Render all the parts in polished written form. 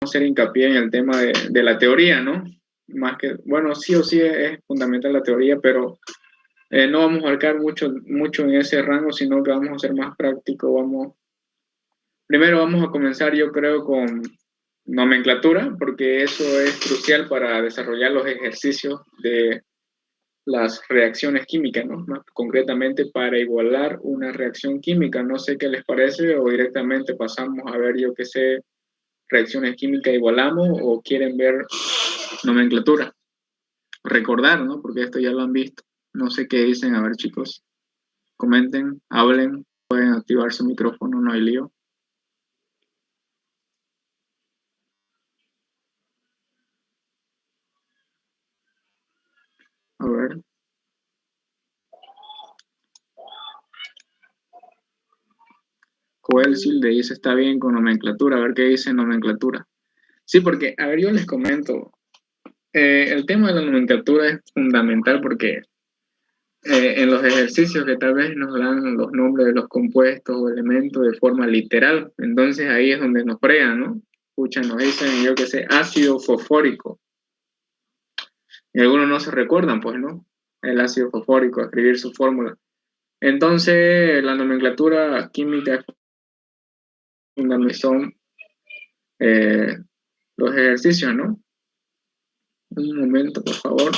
hacer hincapié en el tema de la teoría, ¿no? Más que, bueno, sí o sí es fundamental la teoría, pero no vamos a abarcar mucho en ese rango, sino que vamos a ser más prácticos. Primero vamos a comenzar, yo creo, con nomenclatura, porque eso es crucial para desarrollar los ejercicios de las reacciones químicas, ¿no? Más concretamente para igualar una reacción química. No sé qué les parece, o directamente pasamos a ver, yo qué sé, reacciones químicas igualamos, o quieren ver nomenclatura. Recordar, ¿no? Porque esto ya lo han visto. No sé qué dicen, a ver, chicos. Comenten, hablen, pueden activar su micrófono, no hay lío. A ver. Joel Silde dice, está bien con nomenclatura. A ver qué dice nomenclatura. Sí, porque, a ver, yo les comento. El tema de la nomenclatura es fundamental porque en los ejercicios que tal vez nos dan los nombres de los compuestos o elementos de forma literal, entonces ahí es donde nos fregan, ¿no? Escucha, nos dicen, yo qué sé, ácido fosfórico. Y algunos no se recuerdan, pues, ¿no? El ácido fosfórico, escribir su fórmula. Entonces, la nomenclatura química es fundamental, son los ejercicios, ¿no? Un momento, por favor.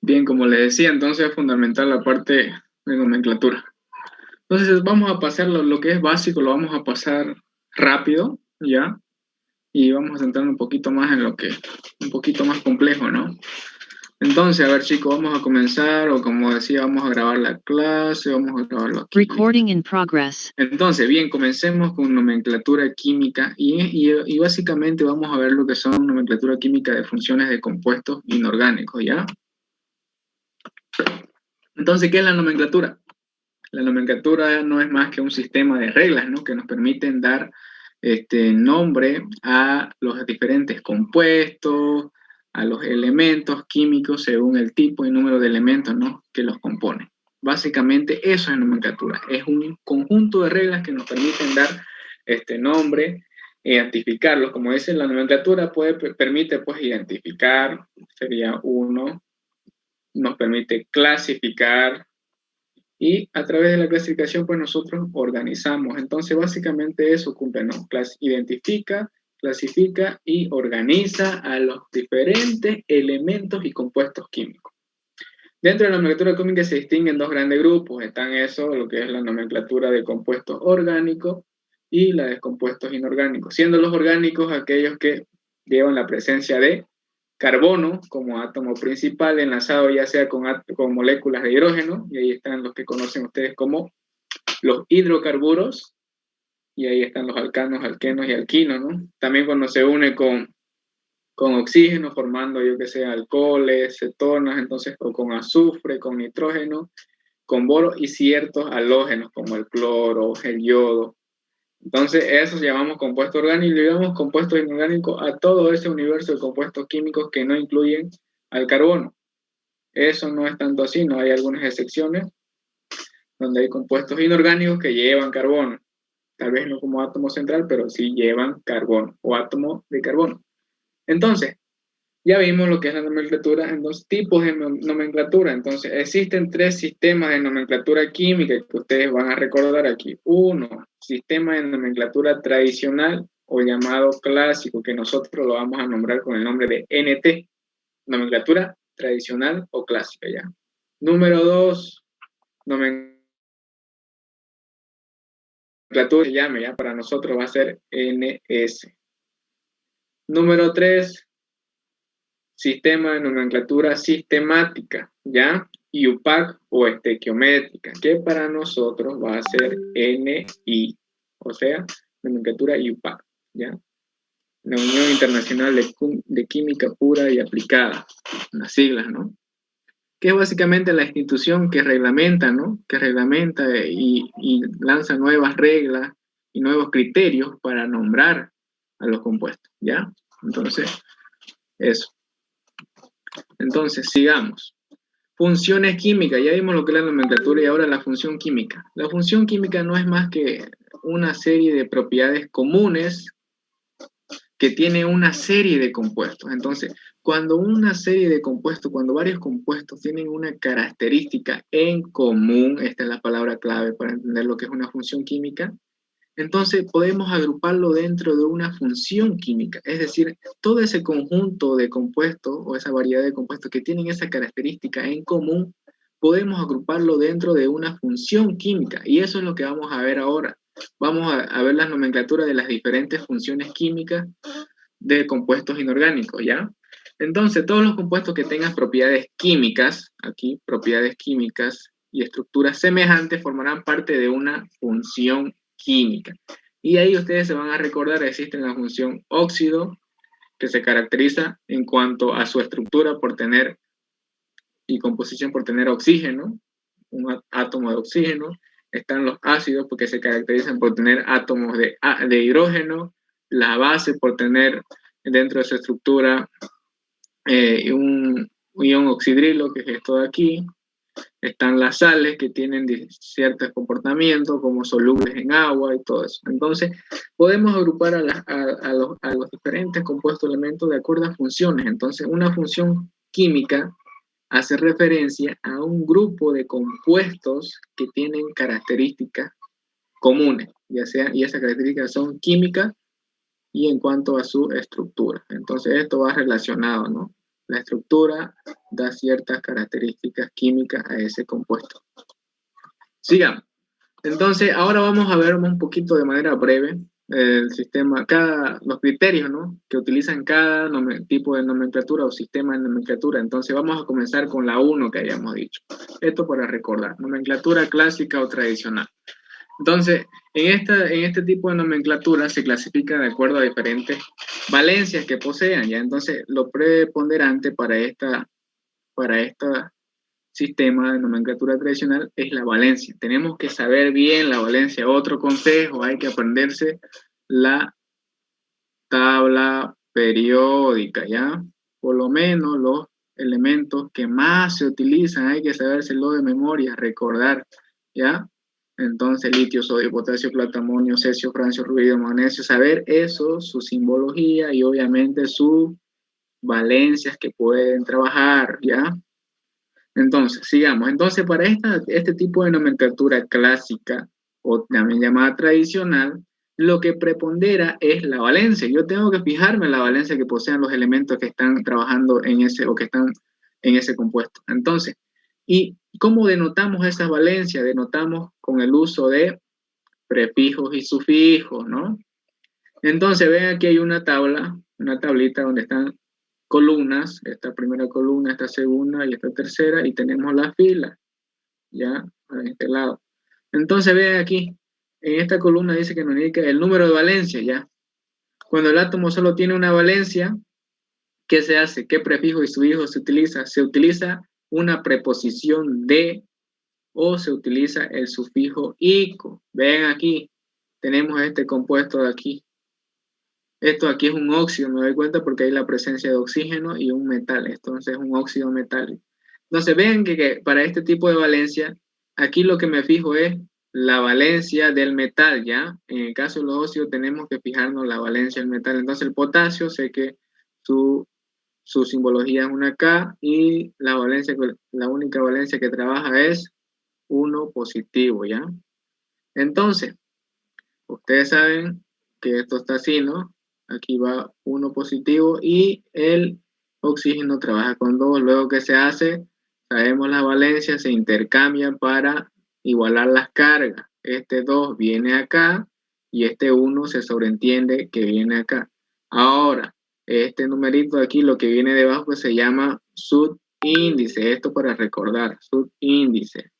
Bien, como les decía, entonces es fundamental la parte de nomenclatura. Entonces vamos a pasar lo que es básico, lo vamos a pasar rápido, ¿ya? Y vamos a centrar un poquito más en lo que un poquito más complejo, ¿no? Entonces, a ver, chicos, vamos a comenzar, o como decía, vamos a grabar la clase, vamos a grabarlo aquí. Recording in progress. Entonces, bien, comencemos con nomenclatura química y básicamente vamos a ver lo que son nomenclatura química de funciones de compuestos inorgánicos, ¿ya? Entonces, ¿qué es la nomenclatura? La nomenclatura no es más que un sistema de reglas, ¿no? Que nos permiten dar nombre a los diferentes compuestos, a los elementos químicos según el tipo y número de elementos, ¿no? Que los componen. Básicamente eso es nomenclatura. Es un conjunto de reglas que nos permiten dar nombre, identificarlos. Como dice la nomenclatura, permite pues identificar, sería uno, nos permite clasificar, y a través de la clasificación, pues nosotros organizamos. Entonces, básicamente eso cumple, ¿no? Identifica, clasifica y organiza a los diferentes elementos y compuestos químicos. Dentro de la nomenclatura química se distinguen dos grandes grupos. Están eso, lo que es la nomenclatura de compuestos orgánicos y la de compuestos inorgánicos. Siendo los orgánicos aquellos que llevan la presencia de carbono como átomo principal enlazado ya sea con moléculas de hidrógeno, y ahí están los que conocen ustedes como los hidrocarburos, y ahí están los alcanos, alquenos y alquinos, ¿no? También cuando se une con oxígeno, formando, yo que sé, alcoholes, cetonas, entonces, o con azufre, con nitrógeno, con boro y ciertos halógenos como el cloro, el yodo. Entonces, eso llamamos compuesto orgánico, y llamamos compuestos inorgánicos a todo ese universo de compuestos químicos que no incluyen al carbono. Eso no es tanto así, no hay algunas excepciones donde hay compuestos inorgánicos que llevan carbono. Tal vez no como átomo central, pero sí llevan carbono o átomo de carbono. Entonces, ya vimos lo que es la nomenclatura en dos tipos de nomenclatura. Entonces, existen tres sistemas de nomenclatura química que ustedes van a recordar aquí. Uno, sistema de nomenclatura tradicional o llamado clásico, que nosotros lo vamos a nombrar con el nombre de NT, nomenclatura tradicional o clásica, ¿ya? Número dos, nomenclatura se llame, ¿ya? Para nosotros va a ser NS. Número tres, sistema de nomenclatura sistemática, ¿ya? Y UPAC o estequiométrica, que para nosotros va a ser NI. o sea, nomenclatura IUPAC, ¿ya? La Unión Internacional de Química Pura y Aplicada, las siglas, ¿no? Que es básicamente la institución que reglamenta, ¿no? Que reglamenta y lanza nuevas reglas y nuevos criterios para nombrar a los compuestos, ¿ya? Entonces, eso. Entonces, sigamos. Funciones químicas, ya vimos lo que es la nomenclatura y ahora la función química. La función química no es más que una serie de propiedades comunes que tiene una serie de compuestos. Entonces, cuando una serie de compuestos, cuando varios compuestos tienen una característica en común, esta es la palabra clave para entender lo que es una función química, entonces podemos agruparlo dentro de una función química. Es decir, todo ese conjunto de compuestos o esa variedad de compuestos que tienen esa característica en común, podemos agruparlo dentro de una función química. Y eso es lo que vamos a ver ahora. Vamos a ver las nomenclaturas de las diferentes funciones químicas de compuestos inorgánicos, ¿ya? Entonces, todos los compuestos que tengan propiedades químicas, aquí, propiedades químicas y estructuras semejantes, formarán parte de una función química. Y ahí ustedes se van a recordar, existe la función óxido, que se caracteriza en cuanto a su estructura por tener y composición por tener oxígeno, un átomo de oxígeno. Están los ácidos porque se caracterizan por tener átomos de hidrógeno, la base por tener dentro de su estructura un ion oxidrilo, que es esto de aquí. Están las sales que tienen ciertos comportamientos como solubles en agua y todo eso. Entonces, podemos agrupar a los diferentes compuestos elementos de acuerdo a funciones. Entonces, una función química hace referencia a un grupo de compuestos que tienen características comunes, y esas características son químicas y en cuanto a su estructura. Entonces, esto va relacionado, ¿no? La estructura da ciertas características químicas a ese compuesto. Sigamos. Entonces, ahora vamos a ver un poquito de manera breve el sistema, los criterios, ¿no? Que utilizan cada tipo de nomenclatura o sistema de nomenclatura. Entonces, vamos a comenzar con la 1 que habíamos dicho. Esto para recordar, nomenclatura clásica o tradicional. Entonces, en este tipo de nomenclatura se clasifica de acuerdo a diferentes valencias que posean, ¿ya? Entonces, lo preponderante para este sistema de nomenclatura tradicional es la valencia. Tenemos que saber bien la valencia. Otro consejo, hay que aprenderse la tabla periódica, ¿ya? Por lo menos los elementos que más se utilizan, hay que sabérselo de memoria, recordar, ¿ya? Entonces, litio, sodio, potasio, plata, amonio, cesio, francio, rubidio, magnesio, saber eso, su simbología y obviamente sus valencias que pueden trabajar, ¿ya? Entonces, sigamos. Entonces, para este tipo de nomenclatura clásica, o también llamada tradicional, lo que prepondera es la valencia. Yo tengo que fijarme en la valencia que posean los elementos que están trabajando en ese, o que están en ese compuesto. Entonces, ¿y cómo denotamos esa valencia? Denotamos con el uso de prefijos y sufijos, ¿no? Entonces, ven aquí hay una tablita donde están columnas, esta primera columna, esta segunda y esta tercera, y tenemos la fila, ya, a este lado. Entonces, ven aquí, en esta columna dice que nos indica el número de valencia, ya. Cuando el átomo solo tiene una valencia, ¿qué se hace? ¿Qué prefijo y sufijo se utiliza? Se utiliza una preposición de o se utiliza el sufijo ico. Ven aquí, tenemos este compuesto de aquí. Esto aquí es un óxido, me doy cuenta porque hay la presencia de oxígeno y un metal. Entonces es un óxido metálico. Entonces ven que para este tipo de valencia, aquí lo que me fijo es la valencia del metal, ¿ya? En el caso de los óxidos tenemos que fijarnos la valencia del metal. Entonces el potasio, sé que su simbología es una K y la única valencia que trabaja es 1 positivo, ¿ya? Entonces, ustedes saben que esto está así, ¿no? Aquí va 1 positivo y el oxígeno trabaja con 2. Luego, ¿qué se hace? Sabemos las valencias, se intercambian para igualar las cargas. Este 2 viene acá y este 1 se sobreentiende que viene acá. Ahora, este numerito de aquí, lo que viene debajo, se llama subíndice. Esto para recordar, subíndice.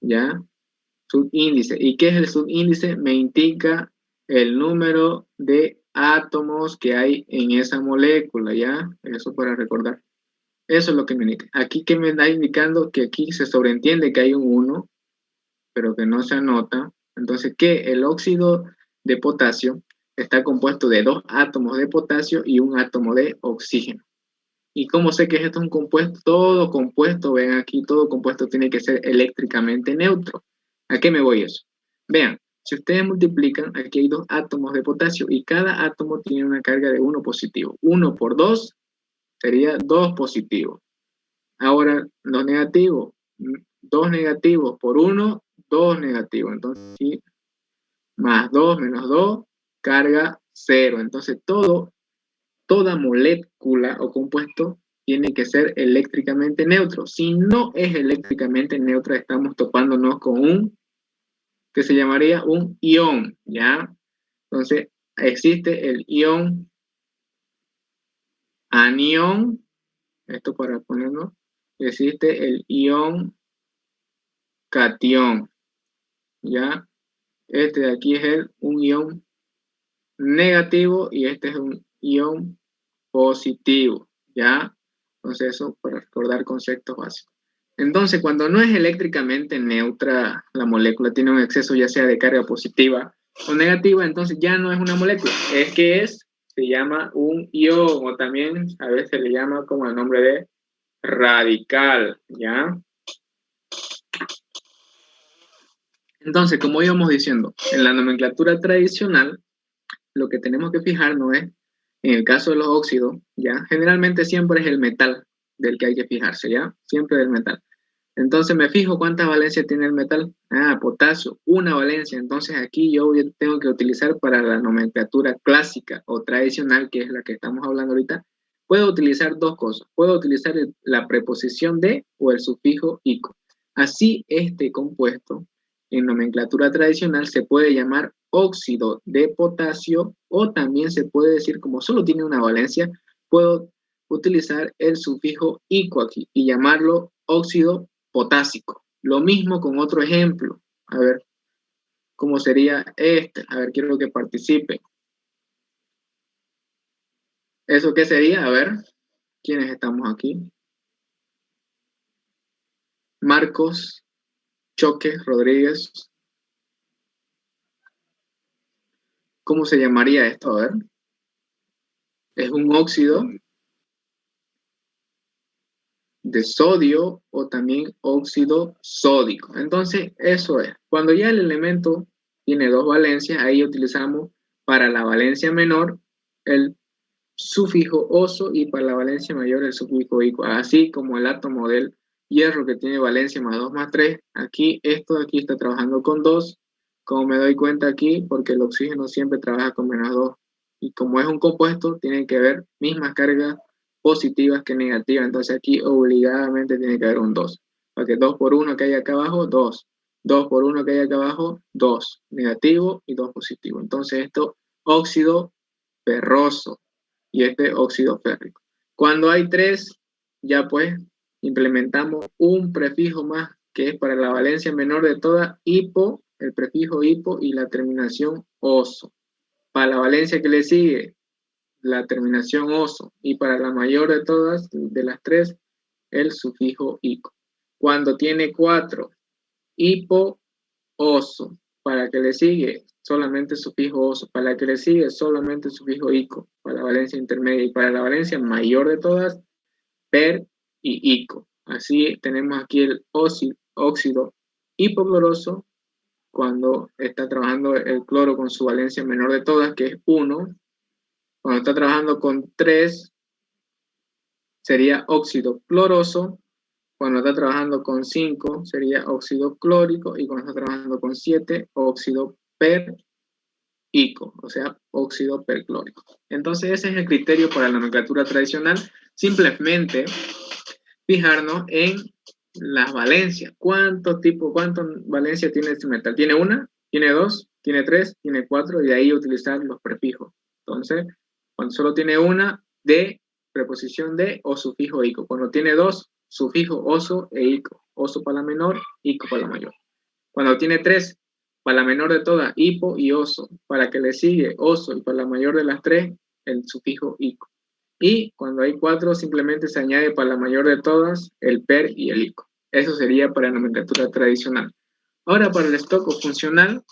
¿Ya? Subíndice. ¿Y qué es el subíndice? Me indica el número de átomos que hay en esa molécula, ¿ya? Eso para recordar. Eso es lo que me indica. Aquí que me está indicando que aquí se sobreentiende que hay un 1, pero que no se anota. Entonces, que el óxido de potasio está compuesto de 2 átomos de potasio y un átomo de oxígeno. ¿Y cómo sé que esto es un compuesto? Todo compuesto, vean aquí, todo compuesto tiene que ser eléctricamente neutro. ¿A qué me voy eso? Vean, si ustedes multiplican, aquí hay 2 átomos de potasio y cada átomo tiene una carga de 1 positivo. 1 por 2 sería 2 positivos. Ahora, los negativos, 2 negativos por 1, 2 negativos. Entonces, sí, más 2 menos 2, carga 0. Entonces, toda molécula o compuesto tiene que ser eléctricamente neutro. Si no es eléctricamente neutro, estamos topándonos con un, que se llamaría un ion, ¿ya? Entonces, existe el ion anión, esto para ponerlo, existe el ion cation, ¿ya? Este de aquí es un ion negativo y este es un ion positivo, ¿ya? Entonces eso para recordar conceptos básicos. Entonces, cuando no es eléctricamente neutra la molécula, tiene un exceso ya sea de carga positiva o negativa, entonces ya no es una molécula, es que se llama un ion, o también a veces se le llama como el nombre de radical, ¿ya? Entonces, como íbamos diciendo, en la nomenclatura tradicional, lo que tenemos que fijarnos es, en el caso de los óxidos, ¿ya? Generalmente siempre es el metal del que hay que fijarse, ¿ya? Siempre del metal. Entonces me fijo cuántas valencias tiene el metal. Ah, potasio, una valencia. Entonces aquí yo tengo que utilizar para la nomenclatura clásica o tradicional, que es la que estamos hablando ahorita, puedo utilizar dos cosas. Puedo utilizar la preposición de o el sufijo ico. Así este compuesto en nomenclatura tradicional se puede llamar óxido de potasio o también se puede decir, como solo tiene una valencia, puedo utilizar el sufijo ico aquí y llamarlo óxido potásico. Lo mismo con otro ejemplo. A ver, ¿cómo sería este? A ver, quiero que participe. ¿Eso qué sería? A ver, ¿quiénes estamos aquí? Marcos, Choque, Rodríguez. ¿Cómo se llamaría esto? A ver. Es un óxido de sodio o también óxido sódico. Entonces, eso es. Cuando ya el elemento tiene dos valencias, ahí utilizamos para la valencia menor el sufijo oso y para la valencia mayor el sufijo ico. Así como el átomo del hierro que tiene valencia más 2 más 3, aquí esto de aquí está trabajando con 2, como me doy cuenta aquí, porque el oxígeno siempre trabaja con menos 2. Y como es un compuesto, tienen que haber mismas cargas positivas que negativas. Entonces aquí obligadamente tiene que haber un 2. Porque 2 por 1 que hay acá abajo, 2. 2 por 1 que hay acá abajo, 2. Negativo y 2 positivo. Entonces esto, óxido ferroso y este óxido férrico. Cuando hay 3, ya pues implementamos un prefijo más que es para la valencia menor de toda, hipo, el prefijo hipo y la terminación oso. Para la valencia que le sigue, la terminación oso. Y para la mayor de todas, de las 3, el sufijo ico. Cuando tiene 4, hipo, oso. Para que le sigue, solamente sufijo oso. Para la que le sigue, solamente sufijo ico. Para la valencia intermedia. Y para la valencia mayor de todas, per y ico. Así tenemos aquí el óxido hipocloroso cuando está trabajando el cloro con su valencia menor de todas, que es 1. Cuando está trabajando con 3, sería óxido cloroso. Cuando está trabajando con 5, sería óxido clórico. Y cuando está trabajando con 7, óxido perico, o sea, óxido perclórico. Entonces, ese es el criterio para la nomenclatura tradicional. Simplemente fijarnos en las valencias. ¿Cuántas valencias tiene este metal? ¿Tiene una? ¿Tiene dos? ¿Tiene tres? ¿Tiene cuatro? Y de ahí utilizar los prefijos. Entonces, cuando solo tiene una, de, preposición de o sufijo ico. Cuando tiene dos, sufijo oso e ico. Oso para la menor, ico para la mayor. Cuando tiene 3, para la menor de todas, hipo y oso. Para que le sigue oso y para la mayor de las 3, el sufijo ico. Y cuando hay 4, simplemente se añade para la mayor de todas el per y el ico. Eso sería para la nomenclatura tradicional. Ahora para el stock o funcional,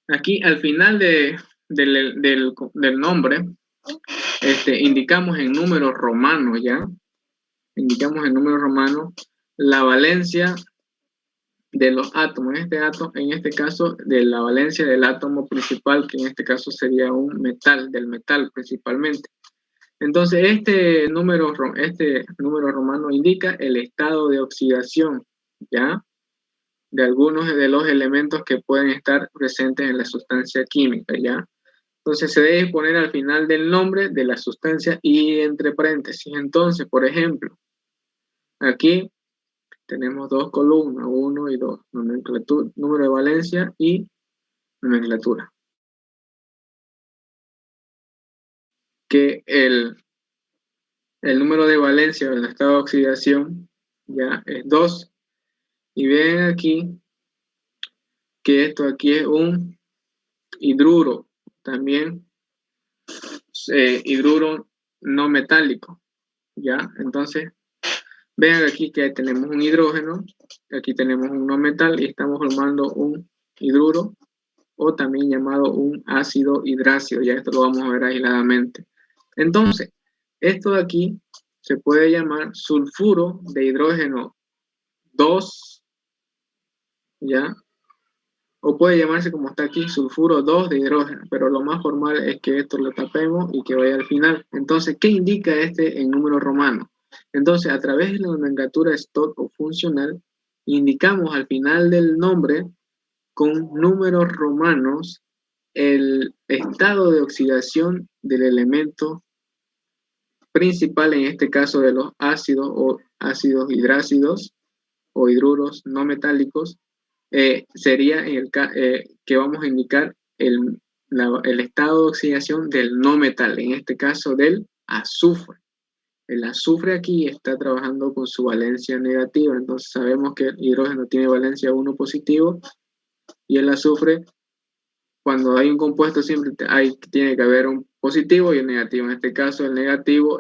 aquí al final del nombre, indicamos en números romanos, ¿ya? Indicamos en números romanos la valencia de los átomos, en este caso de la valencia del átomo principal, que en este caso sería un metal, del metal principalmente. Entonces este número romano indica el estado de oxidación, ¿ya? De algunos de los elementos que pueden estar presentes en la sustancia química, ¿ya? Entonces se debe poner al final del nombre de la sustancia y entre paréntesis. Entonces, por ejemplo, aquí tenemos dos columnas, 1 y 2, nomenclatura, número de valencia y nomenclatura. Que el número de valencia del estado de oxidación ya es 2. Y ven aquí que esto aquí es un hidruro, también hidruro no metálico, ¿ya? Entonces, vean aquí que tenemos un hidrógeno, aquí tenemos un no metal y estamos formando un hidruro o también llamado un ácido hidrácido, ya esto lo vamos a ver aisladamente. Entonces, esto de aquí se puede llamar sulfuro de hidrógeno 2, ¿ya? O puede llamarse como está aquí, sulfuro 2 de hidrógeno, pero lo más formal es que esto lo tapemos y que vaya al final. Entonces, ¿qué indica este en número romano? Entonces, a través de la nomenclatura stock o funcional, indicamos al final del nombre con números romanos el estado de oxidación del elemento principal, en este caso de los ácidos o ácidos hidrácidos o hidruros no metálicos, sería que vamos a indicar el estado de oxidación del no metal, en este caso del azufre. El azufre aquí está trabajando con su valencia negativa, entonces sabemos que el hidrógeno tiene valencia 1 positivo y el azufre, cuando hay un compuesto siempre tiene que haber un positivo y un negativo. En este caso el negativo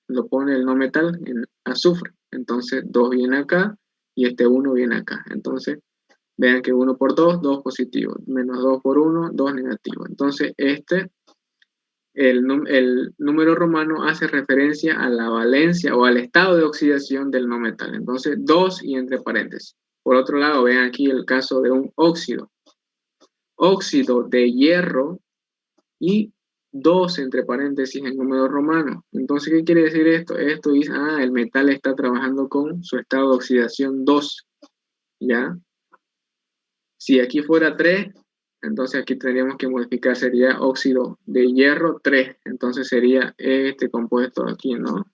lo pone el no metal en azufre, entonces 2 viene acá y este 1 viene acá. Entonces vean que 1 por 2, 2 positivo, menos 2 por 1, 2 negativo. Entonces el número romano hace referencia a la valencia o al estado de oxidación del no metal. Entonces 2 y entre paréntesis. Por otro lado, vean aquí el caso de un óxido. Óxido de hierro y 2 entre paréntesis en número romano. Entonces, ¿qué quiere decir esto? Esto dice, el metal está trabajando con su estado de oxidación 2, ¿ya? Si aquí fuera 3, entonces aquí tendríamos que modificar, sería óxido de hierro 3, entonces sería este compuesto aquí, ¿no?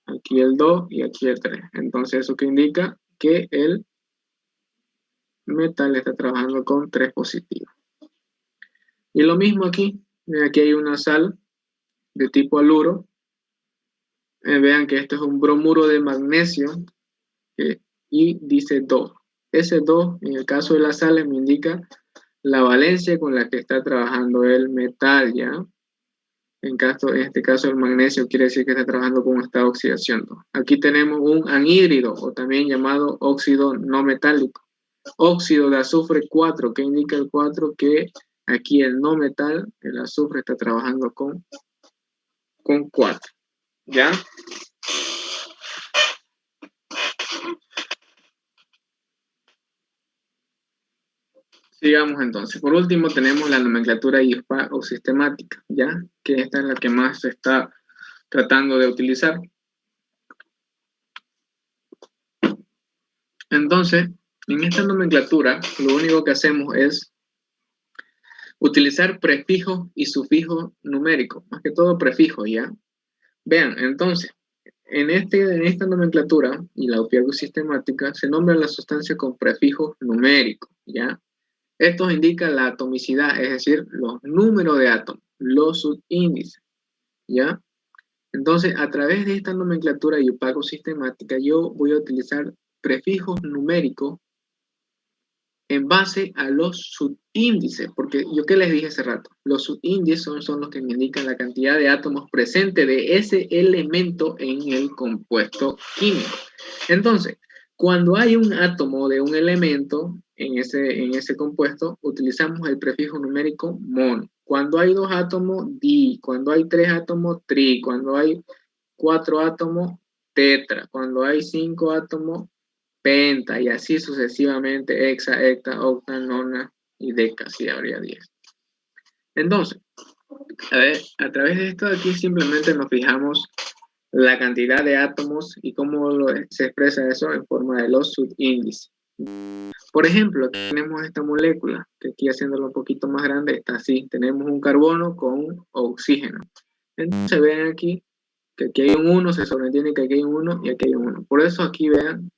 Aquí el 2 y aquí el 3. Entonces, ¿eso que indica? Que el metal está trabajando con 3 positivos. Y lo mismo aquí, aquí hay una sal de tipo haluro. Vean que esto es un bromuro de magnesio y dice 2. Ese 2, en el caso de las sales, me indica la valencia con la que está trabajando el metal, ¿ya? En este caso el magnesio quiere decir que está trabajando con un estado de oxidación 2. Aquí tenemos un anhídrido, o también llamado óxido no metálico. Óxido de azufre 4, que indica el 4 que aquí el no metal, el azufre, está trabajando con 4, ¿ya? Sigamos entonces. Por último tenemos la nomenclatura IUPAC o sistemática, ¿ya? Que esta es la que más se está tratando de utilizar. Entonces, en esta nomenclatura, lo único que hacemos es utilizar prefijos y sufijos numéricos, más que todo prefijos, ¿ya? Vean, entonces, en esta nomenclatura y la IUPAC sistemática se nombran las sustancias con prefijos numéricos, ¿ya? Estos indican la atomicidad, es decir, los números de átomos, los subíndices, ¿ya? Entonces, a través de esta nomenclatura IUPAC sistemática, yo voy a utilizar prefijos numéricos en base a los subíndices, porque yo qué les dije hace rato, los subíndices son los que me indican la cantidad de átomos presentes de ese elemento en el compuesto químico. Entonces, cuando hay un átomo de un elemento en ese compuesto, utilizamos el prefijo numérico mono. Cuando hay 2 átomos, di. Cuando hay 3 átomos, tri. Cuando hay 4 átomos, tetra. Cuando hay 5 átomos, penta, y así sucesivamente, hexa, hecta, octa, nona y deca, si habría 10. Entonces, a través de esto aquí simplemente nos fijamos la cantidad de átomos y cómo se expresa eso en forma de los subíndices. Por ejemplo, aquí tenemos esta molécula, que aquí haciéndolo un poquito más grande está así. Tenemos un carbono con un oxígeno. Entonces ven aquí que aquí hay un 1, se sobreentiende que aquí hay un 1 y aquí hay un 1. Por eso aquí vean,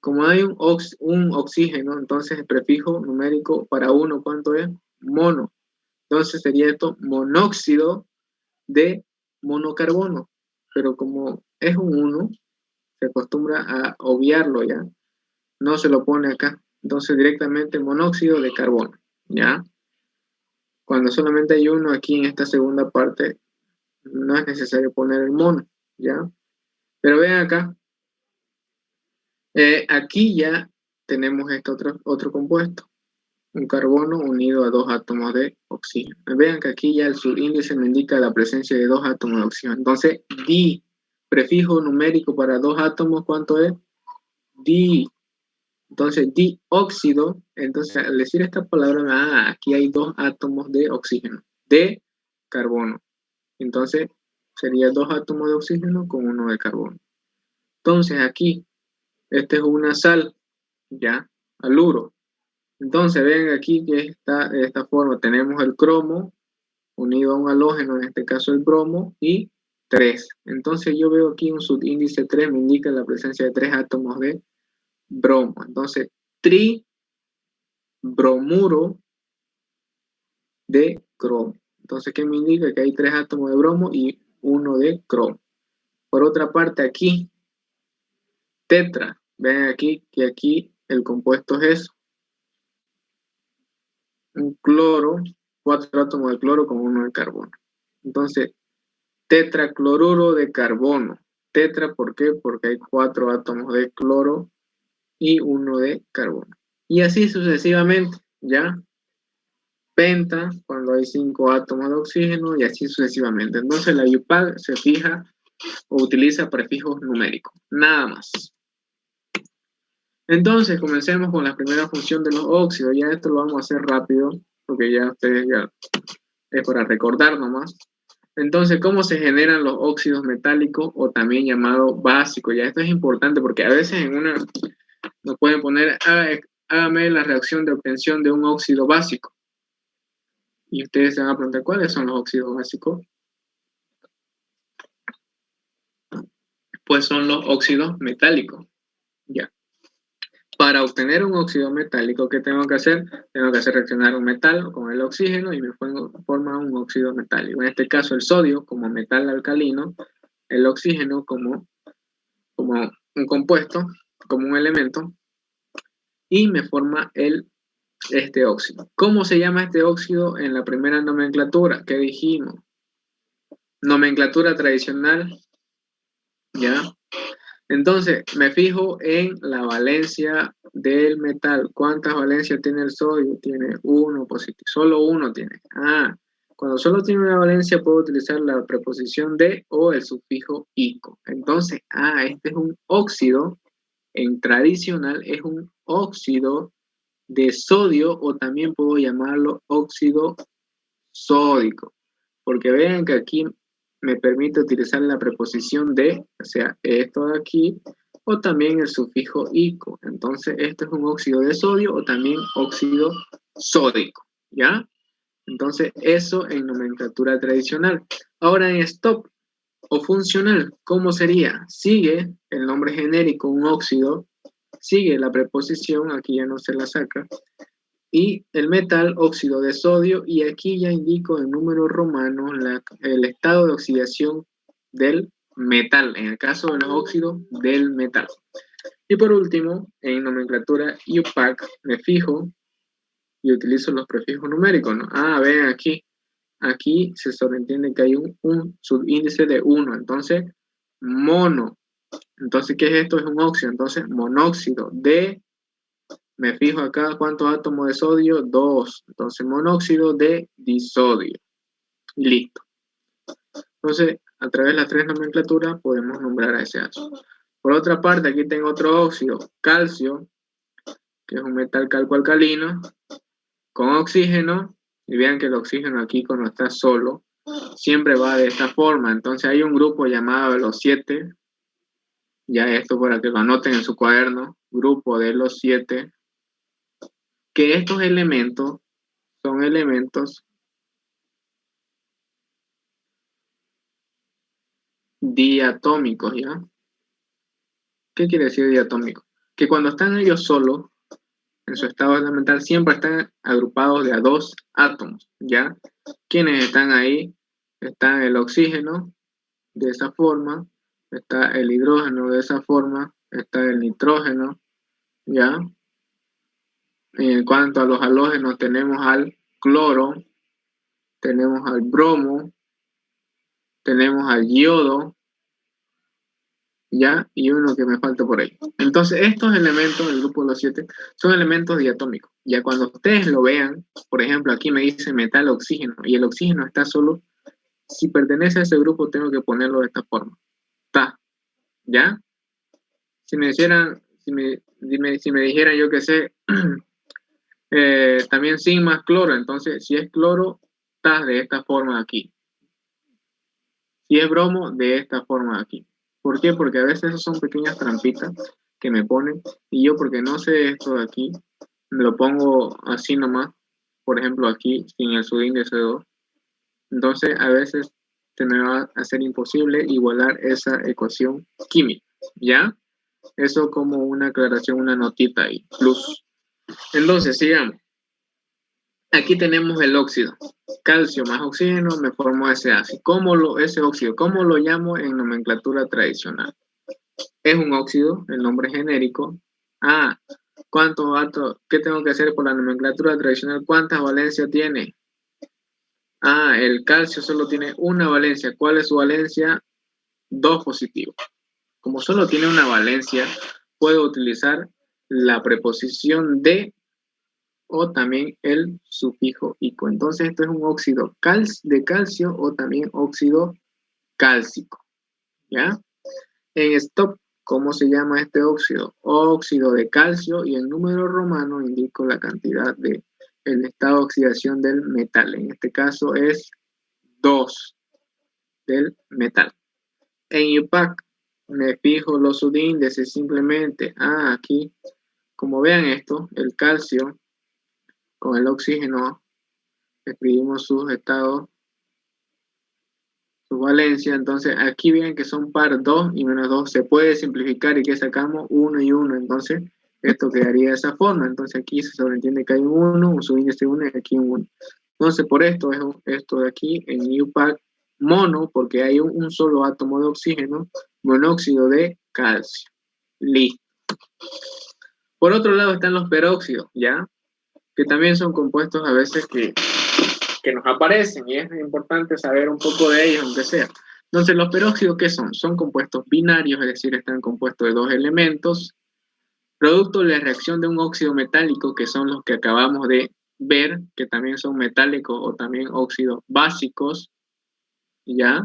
como hay un oxígeno, entonces el prefijo numérico para 1, ¿cuánto es? Mono. Entonces sería esto monóxido de monocarbono. Pero como es un 1, se acostumbra a obviarlo ya. No se lo pone acá. Entonces directamente monóxido de carbono, ¿ya? Cuando solamente hay uno aquí en esta segunda parte, no es necesario poner el mono, ¿ya? Pero vean acá, aquí ya tenemos este otro compuesto, un carbono unido a 2 átomos de oxígeno. Vean que aquí ya el subíndice me indica la presencia de 2 átomos de oxígeno. Entonces, di, prefijo numérico para 2 átomos, ¿cuánto es? Di. Entonces, dióxido, entonces al decir esta palabra, aquí hay 2 átomos de oxígeno, de carbono. Entonces, sería 2 átomos de oxígeno con 1 de carbono. Entonces, aquí, esta es una sal, ya, haluro. Entonces, ven aquí que está de esta forma, tenemos el cromo unido a un halógeno, en este caso el bromo, y 3. Entonces, yo veo aquí un subíndice 3, me indica la presencia de 3 átomos de bromo. Entonces, tribromuro de cromo. Entonces, ¿qué me indica? Que hay 3 átomos de bromo y 1 de cromo. Por otra parte, aquí, tetra. Ven aquí que aquí el compuesto es eso. Un cloro, 4 átomos de cloro con 1 de carbono. Entonces, tetracloruro de carbono. Tetra, ¿por qué? Porque hay 4 átomos de cloro y 1 de carbono. Y así sucesivamente, ¿ya? Penta, cuando hay 5 átomos de oxígeno, y así sucesivamente. Entonces la IUPAC se fija o utiliza prefijos numéricos, nada más. Entonces comencemos con la primera función de los óxidos. Ya esto lo vamos a hacer rápido, porque ya ustedes ya es para recordar nomás. Entonces, ¿cómo se generan los óxidos metálicos o también llamado básico? Ya esto es importante porque a veces en una nos pueden poner, hágame la reacción de obtención de un óxido básico. Y ustedes se van a preguntar, ¿cuáles son los óxidos básicos? Pues son los óxidos metálicos. Ya. Para obtener un óxido metálico, ¿qué tengo que hacer? Tengo que hacer reaccionar un metal con el oxígeno y me forma un óxido metálico. En este caso, el sodio como metal alcalino, el oxígeno como un compuesto, como un elemento, y me forma este óxido. ¿Cómo se llama este óxido en la primera nomenclatura? ¿Qué dijimos? Nomenclatura tradicional, ¿ya? Entonces, me fijo en la valencia del metal. ¿Cuántas valencias tiene el sodio? Tiene 1 positivo. Solo 1 tiene. Cuando solo tiene una valencia, puedo utilizar la preposición de o el sufijo ico. Entonces, este es un óxido. En tradicional, es un óxido de sodio o también puedo llamarlo óxido sódico. Porque vean que aquí me permite utilizar la preposición de, o sea, esto de aquí, o también el sufijo ico. Entonces, esto es un óxido de sodio o también óxido sódico, ¿ya? Entonces, eso en nomenclatura tradicional. Ahora en stop o funcional, ¿cómo sería? Sigue el nombre genérico, un óxido, sigue la preposición, aquí ya no se la saca, y el metal, óxido de sodio, y aquí ya indico en números romanos el estado de oxidación del metal, en el caso de los óxidos del metal. Y por último, en nomenclatura IUPAC, me fijo y utilizo los prefijos numéricos, ¿no? Ah, vean aquí se sobreentiende que hay un subíndice de 1, entonces mono. Entonces, ¿qué es esto? Es un óxido, entonces monóxido de, me fijo acá cuántos átomos de sodio, 2, entonces monóxido de disodio, y listo. Entonces, a través de las tres nomenclaturas podemos nombrar a ese ácido. Por otra parte, aquí tengo otro óxido, calcio, que es un metal calcoalcalino, con oxígeno, y vean que el oxígeno aquí cuando está solo, siempre va de esta forma. Entonces hay un grupo llamado de los 7, ya esto para que lo anoten en su cuaderno, grupo de los 7, que estos elementos son elementos diatómicos, ¿ya? ¿Qué quiere decir diatómico? Que cuando están ellos solos, en su estado elemental, siempre están agrupados de a 2 átomos, ¿ya? ¿Quiénes están ahí? Está el oxígeno, de esa forma, está el hidrógeno de esa forma, está el nitrógeno, ¿ya? En cuanto a los halógenos, tenemos al cloro, tenemos al bromo, tenemos al yodo, ¿ya? Y uno que me falta por ahí. Entonces, estos elementos del grupo de los 7 son elementos diatómicos. Ya cuando ustedes lo vean, por ejemplo, aquí me dice metal oxígeno, y el oxígeno está solo, si pertenece a ese grupo, tengo que ponerlo de esta forma. Está, ¿ya? Si me hicieran, si me dijeran, yo que sé, también sin más cloro, entonces si es cloro, está de esta forma aquí. Si es bromo, de esta forma aquí. ¿Por qué? Porque a veces son pequeñas trampitas que me ponen y yo porque no sé esto de aquí, me lo pongo así nomás, por ejemplo aquí, sin el subíndice 2. Entonces a veces se me va a hacer imposible igualar esa ecuación química, ¿ya? Eso como una aclaración, una notita ahí, plus. Entonces, sigamos. Aquí tenemos el óxido. Calcio más oxígeno me formó ese ácido. Ese óxido, ¿cómo lo llamo en nomenclatura tradicional? Es un óxido, el nombre genérico. Ah, ¿cuántos átomos? ¿Qué tengo que hacer por la nomenclatura tradicional? ¿Cuántas valencias tiene? Ah, el calcio solo tiene una valencia. ¿Cuál es su valencia? 2 positivos. Como solo tiene una valencia, puedo utilizar la preposición de o también el sufijo ico. Entonces, esto es un óxido de calcio o también óxido cálcico. ¿Ya? En stop, ¿cómo se llama este óxido? Óxido de calcio y el número romano indico la cantidad de el estado de oxidación del metal. En este caso es 2 del metal. En UPAC me fijo los subíndices simplemente. Ah, aquí, como vean esto, el calcio con el oxígeno, escribimos sus estados, su valencia. Entonces, aquí ven que son par 2 y menos 2. Se puede simplificar y que sacamos 1 y 1. Entonces, esto quedaría de esa forma. Entonces, aquí se sobreentiende que hay un 1, un subíndice 1 y aquí un 1. Entonces, por esto es esto de aquí en UPAC mono, porque hay un solo átomo de oxígeno, monóxido de calcio. Listo. Por otro lado están los peróxidos, ¿ya? Que también son compuestos a veces que nos aparecen y es importante saber un poco de ellos, aunque sea. Entonces, los peróxidos, ¿qué son? Son compuestos binarios, es decir, están compuestos de 2 elementos, producto de la reacción de un óxido metálico, que son los que acabamos de ver, que también son metálicos o también óxidos básicos, ¿ya?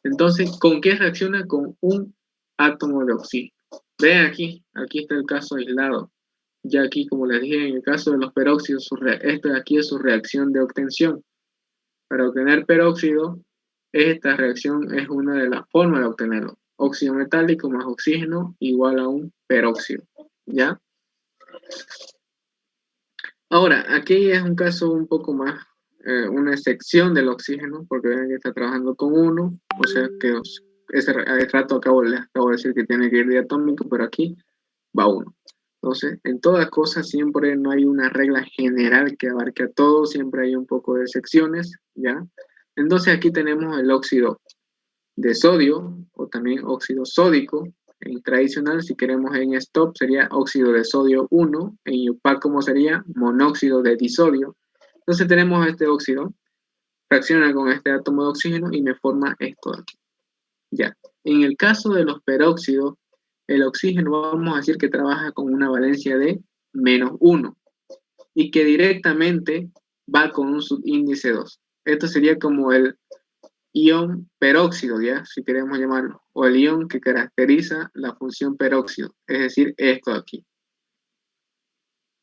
Entonces, ¿con qué reacciona? Con un átomo de oxígeno. Vean aquí está el caso aislado. Ya aquí, como les dije, en el caso de los peróxidos, esto de aquí es su reacción de obtención. Para obtener peróxido, esta reacción es una de las formas de obtenerlo. Óxido metálico más oxígeno igual a un peróxido, ¿ya? Ahora, aquí es un caso un poco más, una excepción del oxígeno, porque ven que está trabajando con uno, o sea que ese rato les acabo de decir que tiene que ir diatómico, pero aquí va uno. Entonces, en todas cosas siempre no hay una regla general que abarque a todo, siempre hay un poco de excepciones, ¿ya? Entonces aquí tenemos el óxido de sodio, o también óxido sódico, En tradicional, si queremos en stop, sería óxido de sodio 1. En UPAC, ¿cómo sería? Monóxido de disodio. Entonces tenemos este óxido, reacciona con este átomo de oxígeno y me forma esto de aquí. Ya. En el caso de los peróxidos, el oxígeno vamos a decir que trabaja con una valencia de -1 y que directamente va con un subíndice 2. Esto sería como el ion peróxido, ¿ya? Si queremos llamarlo, o el ion que caracteriza la función peróxido, es decir, esto de aquí.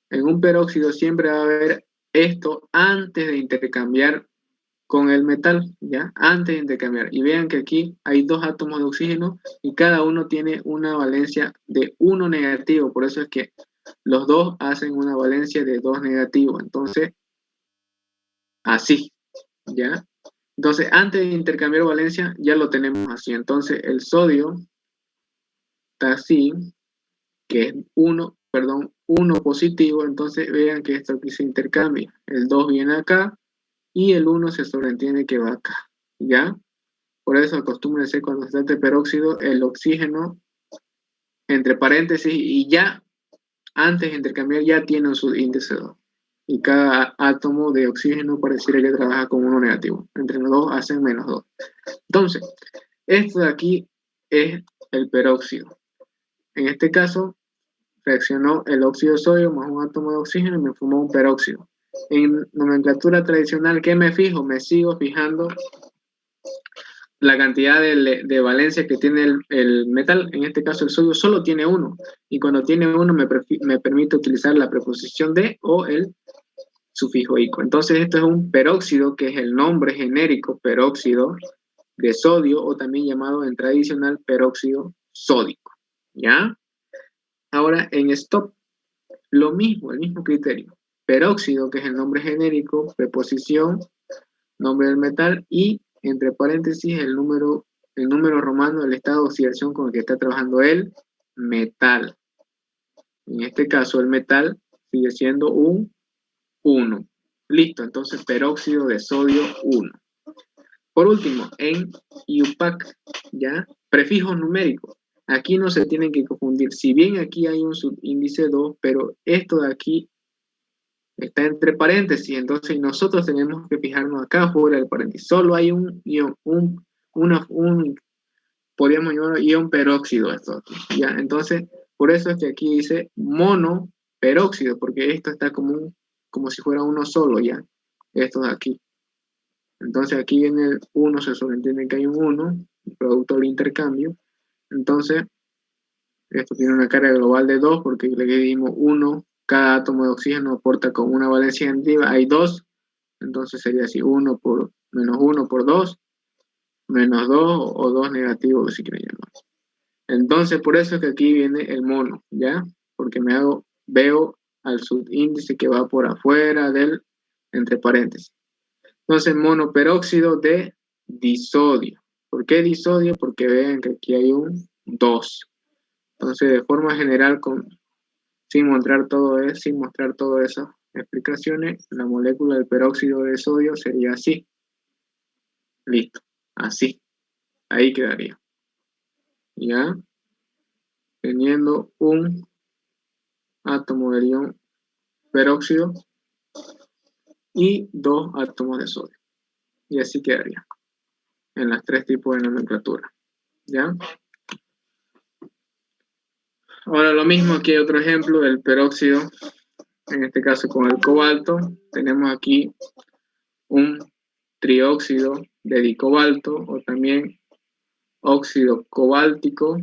En un peróxido siempre va a haber esto antes de intercambiar con el metal, ¿ya? Antes de intercambiar. Y vean que aquí hay dos átomos de oxígeno y cada uno tiene una valencia de 1 negativo, por eso es que los dos hacen una valencia de 2 negativo. Entonces, así, ¿ya? Entonces, antes de intercambiar valencia, ya lo tenemos así. Entonces, el sodio está así, que es 1 positivo. Entonces, vean que esto aquí se intercambia. El 2 viene acá y el 1 se sobreentiende que va acá, ¿ya? Por eso acostúmbrense cuando se trata de peróxido, el oxígeno, entre paréntesis, y ya, antes de intercambiar, ya tiene un subíndice 2. Y cada átomo de oxígeno pareciera que trabaja con 1 negativo. Entre los dos hacen -2. Entonces, esto de aquí es el peróxido. En este caso, reaccionó el óxido de sodio más un átomo de oxígeno y me formó un peróxido. En nomenclatura tradicional, ¿qué me fijo? Me sigo fijando la cantidad de valencia que tiene el metal. En este caso, el sodio solo tiene 1. Y cuando tiene 1 me permite utilizar la preposición de o el sufijo ico. Entonces, esto es un peróxido, que es el nombre genérico, peróxido de sodio, o también llamado en tradicional peróxido sódico. ¿Ya? Ahora, en stop, lo mismo, el mismo criterio. Peróxido, que es el nombre genérico, preposición, nombre del metal y, entre paréntesis, el número romano del estado de oxidación con el que está trabajando el metal. En este caso, el metal sigue siendo un 1. Listo, entonces peróxido de sodio 1. Por último, en IUPAC, ¿ya? Prefijos numéricos. Aquí no se tienen que confundir. Si bien aquí hay un subíndice 2, pero esto de aquí está entre paréntesis, entonces nosotros tenemos que fijarnos acá fuera del paréntesis. Solo hay un ion, podríamos llamarlo ion peróxido esto aquí, ¿ya? Entonces, por eso es que aquí dice monoperóxido, porque esto está como si fuera uno solo, ¿ya? Esto de aquí. Entonces aquí viene el 1, se sobreentiende que hay un 1, producto del intercambio. Entonces, esto tiene una carga global de 2, porque le dimos 1, cada átomo de oxígeno aporta con una valencia negativa, hay 2, entonces sería así, 1 por -1 por 2, -2 o 2 negativo, si quieren llamar. Entonces, por eso es que aquí viene el mono, ¿ya? Porque veo al subíndice que va por afuera del, entre paréntesis. Entonces, monoperóxido de disodio. ¿Por qué disodio? Porque vean que aquí hay un 2. Entonces, de forma general, sin mostrar todas esas explicaciones, la molécula del peróxido de sodio sería así. Listo, así. Ahí quedaría. ¿Ya? Teniendo un átomo de ion peróxido y 2 átomos de sodio. Y así quedaría en las 3 tipos de nomenclatura. ¿Ya? Ahora lo mismo, aquí hay otro ejemplo del peróxido, en este caso con el cobalto. Tenemos aquí un trióxido de dicobalto, o también óxido cobáltico,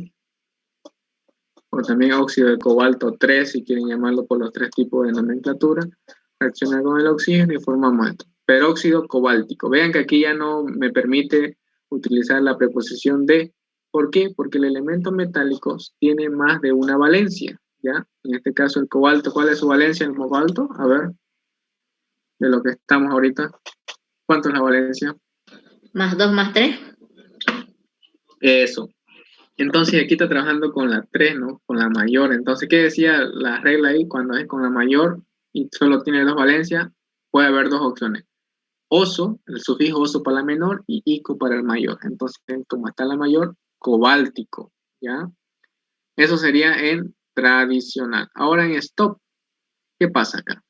o también óxido de cobalto 3, si quieren llamarlo por los 3 tipos de nomenclatura. Reacciona con el oxígeno y formamos esto, peróxido cobáltico. Vean que aquí ya no me permite utilizar la preposición de. ¿Por qué? Porque el elemento metálico tiene más de una valencia, ¿ya? En este caso el cobalto, ¿cuál es su valencia en el cobalto? A ver, de lo que estamos ahorita. ¿Cuánto es la valencia? +2 más 3. Eso. Entonces aquí está trabajando con la 3, ¿no? Con la mayor. Entonces, ¿qué decía la regla ahí? Cuando es con la mayor y solo tiene 2 valencias, puede haber 2 opciones. Oso, el sufijo oso para la menor y ico para el mayor. Entonces, como está la mayor, cobáltico, ¿ya? Eso sería en tradicional. Ahora en stop, ¿qué pasa acá?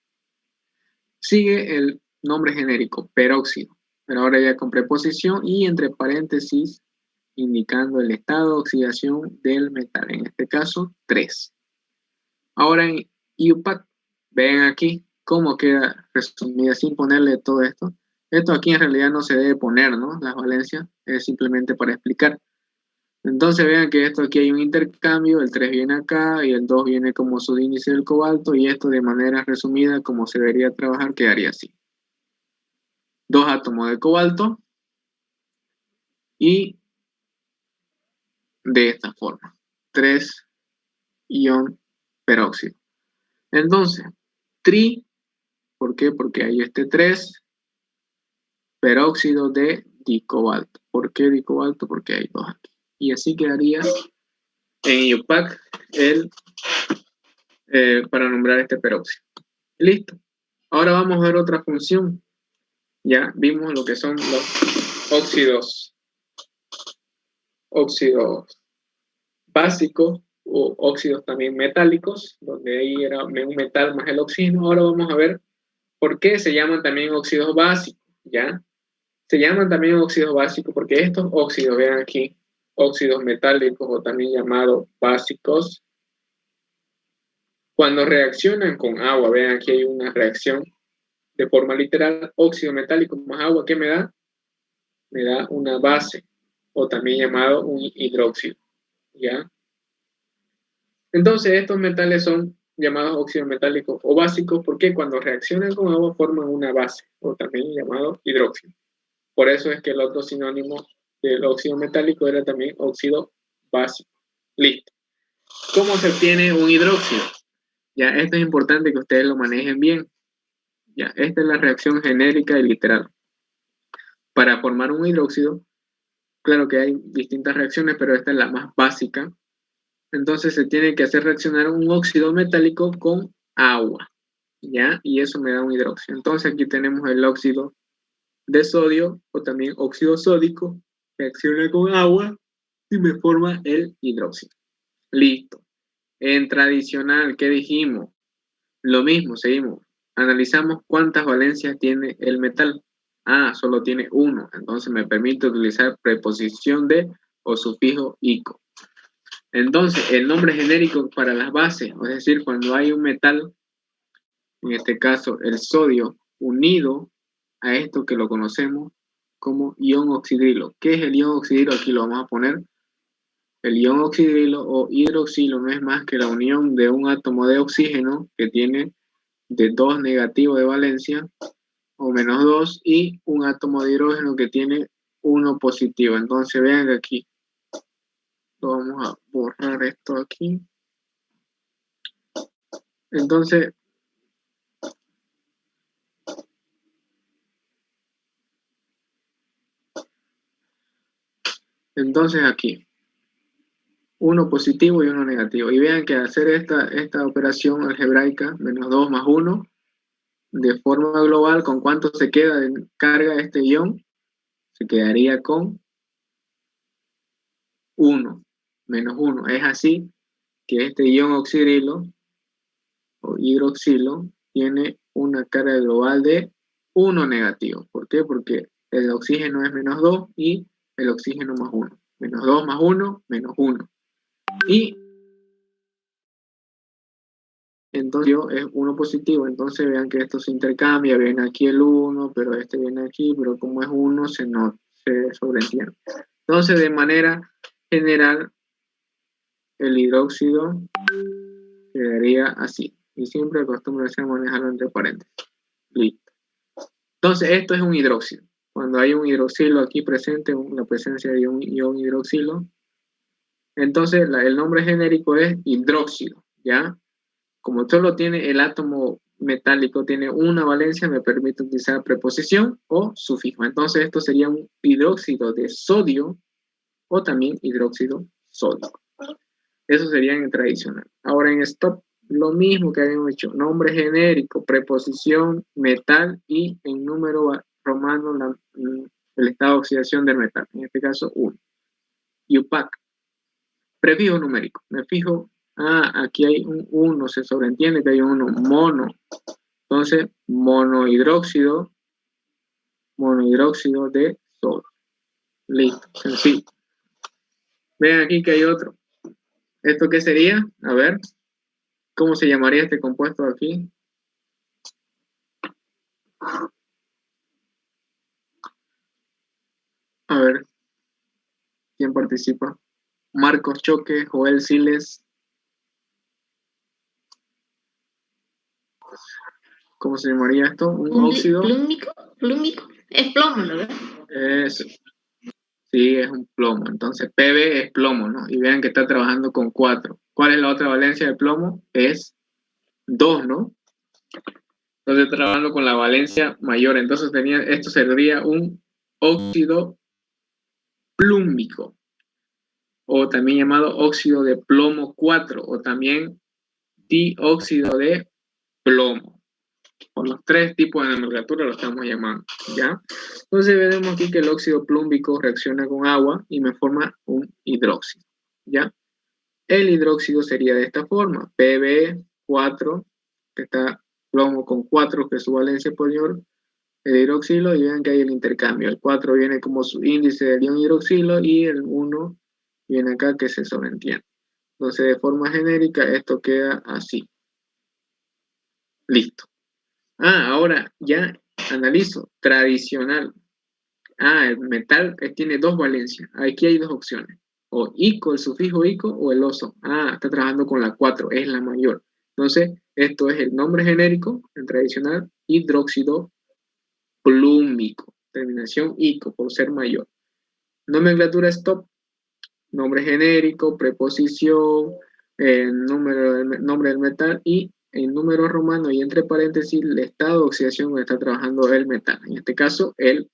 Sigue el nombre genérico, peróxido, pero ahora ya con preposición y entre paréntesis indicando el estado de oxidación del metal, en este caso 3. Ahora en IUPAC, ven aquí cómo queda resumida sin ponerle todo esto. Esto aquí en realidad no se debe poner, ¿no? Las valencias, es simplemente para explicar. Entonces vean que esto aquí hay un intercambio, el 3 viene acá y el 2 viene como subíndice del cobalto y esto de manera resumida como se debería trabajar quedaría así. 2 átomos de cobalto y de esta forma, 3 ion peróxido. Entonces, tri, ¿por qué? Porque hay este 3 peróxido de dicobalto. ¿Por qué dicobalto? Porque hay 2 aquí. Y así quedaría en IUPAC para nombrar este peróxido. Listo. Ahora vamos a ver otra función. Ya vimos lo que son los óxidos básicos o óxidos también metálicos, donde ahí era un metal más el oxígeno. Ahora vamos a ver por qué se llaman también óxidos básicos, ¿ya? Se llaman también óxidos básicos porque estos óxidos, vean aquí, óxidos metálicos o también llamados básicos, cuando reaccionan con agua, vean aquí hay una reacción de forma literal, óxido metálico más agua, ¿qué me da? Me da una base, o también llamado un hidróxido, ¿ya? Entonces, estos metales son llamados óxidos metálicos o básicos porque cuando reaccionan con agua forman una base, o también llamado hidróxido. Por eso es que el otro sinónimo del óxido metálico era también óxido básico. Listo. ¿Cómo se obtiene un hidróxido? Ya, esto es importante que ustedes lo manejen bien. Ya, esta es la reacción genérica y literal. Para formar un hidróxido, claro que hay distintas reacciones, pero esta es la más básica. Entonces se tiene que hacer reaccionar un óxido metálico con agua, ¿ya? Y eso me da un hidróxido. Entonces aquí tenemos el óxido de sodio o también óxido sódico, reacciona con agua y me forma el hidróxido. Listo. En tradicional, ¿qué dijimos? Lo mismo, seguimos. Analizamos cuántas valencias tiene el metal. Ah, solo tiene 1. Entonces me permite utilizar preposición de o sufijo ico. Entonces, el nombre genérico para las bases, es decir, cuando hay un metal, en este caso el sodio, unido a esto que lo conocemos como ion oxidrilo. ¿Qué es el ion oxidrilo? Aquí lo vamos a poner. El ion oxidrilo o hidroxilo no es más que la unión de un átomo de oxígeno que tiene de 2 negativo de valencia o -2 y un átomo de hidrógeno que tiene 1 positivo. Entonces vean que aquí vamos a borrar esto aquí. Entonces aquí, 1 positivo y 1 negativo. Y vean que al hacer esta operación algebraica, -2 más 1, de forma global, ¿con cuánto se queda de carga este ion? Se quedaría con 1, -1. Es así que este ion oxidrilo o hidroxilo tiene una carga global de 1 negativo. ¿Por qué? Porque el oxígeno es -2 y el oxígeno más 1. -2 más 1, -1. Y entonces es 1 positivo, entonces vean que esto se intercambia, viene aquí el 1, pero este viene aquí, pero como es 1 se sobreentiende. Entonces de manera general el hidróxido quedaría así, y siempre acostúmbrense a manejarlo entre paréntesis. Listo. Entonces esto es un hidróxido. Cuando hay un hidroxilo aquí presente, la presencia de un ion hidroxilo, entonces el nombre genérico es hidróxido, ¿ya? Como solo tiene el átomo metálico, tiene una valencia, me permite utilizar preposición o sufijo. Entonces esto sería un hidróxido de sodio o también hidróxido sódico. Eso sería en el tradicional. Ahora en stop, lo mismo que habíamos hecho. Nombre genérico, preposición, metal y en número romano el estado de oxidación del metal. En este caso 1. IUPAC. Prefijo numérico. Me fijo, aquí hay un 1, se sobreentiende que hay un 1, mono. Entonces, monohidróxido de sodio. Listo, sencillo. Vean aquí que hay otro. ¿Esto qué sería? A ver, ¿cómo se llamaría este compuesto aquí? A ver, ¿quién participa? Marcos Choque, Joel Siles. ¿Cómo se llamaría esto? Un óxido. Plúmico. Es plomo, ¿no? Eso. Sí, es un plomo. Entonces, Pb es plomo, ¿no? Y vean que está trabajando con 4. ¿Cuál es la otra valencia de plomo? Es 2, ¿no? Entonces, está trabajando con la valencia mayor. Entonces, esto sería un óxido plúmico, o también llamado óxido de plomo 4, o también dióxido de plomo. Por los 3 tipos de nomenclatura lo estamos llamando, ¿ya? Entonces veremos aquí que el óxido plúmbico reacciona con agua y me forma un hidróxido, ¿ya? El hidróxido sería de esta forma, Pb4, que está plomo con 4, que es su valencia mayor, el hidroxilo, y vean que hay el intercambio. El 4 viene como su índice del ion hidroxilo y el 1 viene acá que se sobreentiende. Entonces, de forma genérica, esto queda así. Listo. Ahora ya analizo. Tradicional. El metal tiene 2 valencias. Aquí hay 2 opciones. O ico, el sufijo ico, o el oso. Está trabajando con la 4, es la mayor. Entonces, esto es el nombre genérico, el tradicional, hidróxido plúmico. Terminación ico, por ser mayor. Nomenclatura stop. Nombre genérico, preposición, nombre del metal y en número romano y entre paréntesis el estado de oxidación donde está trabajando el metal. En este caso, el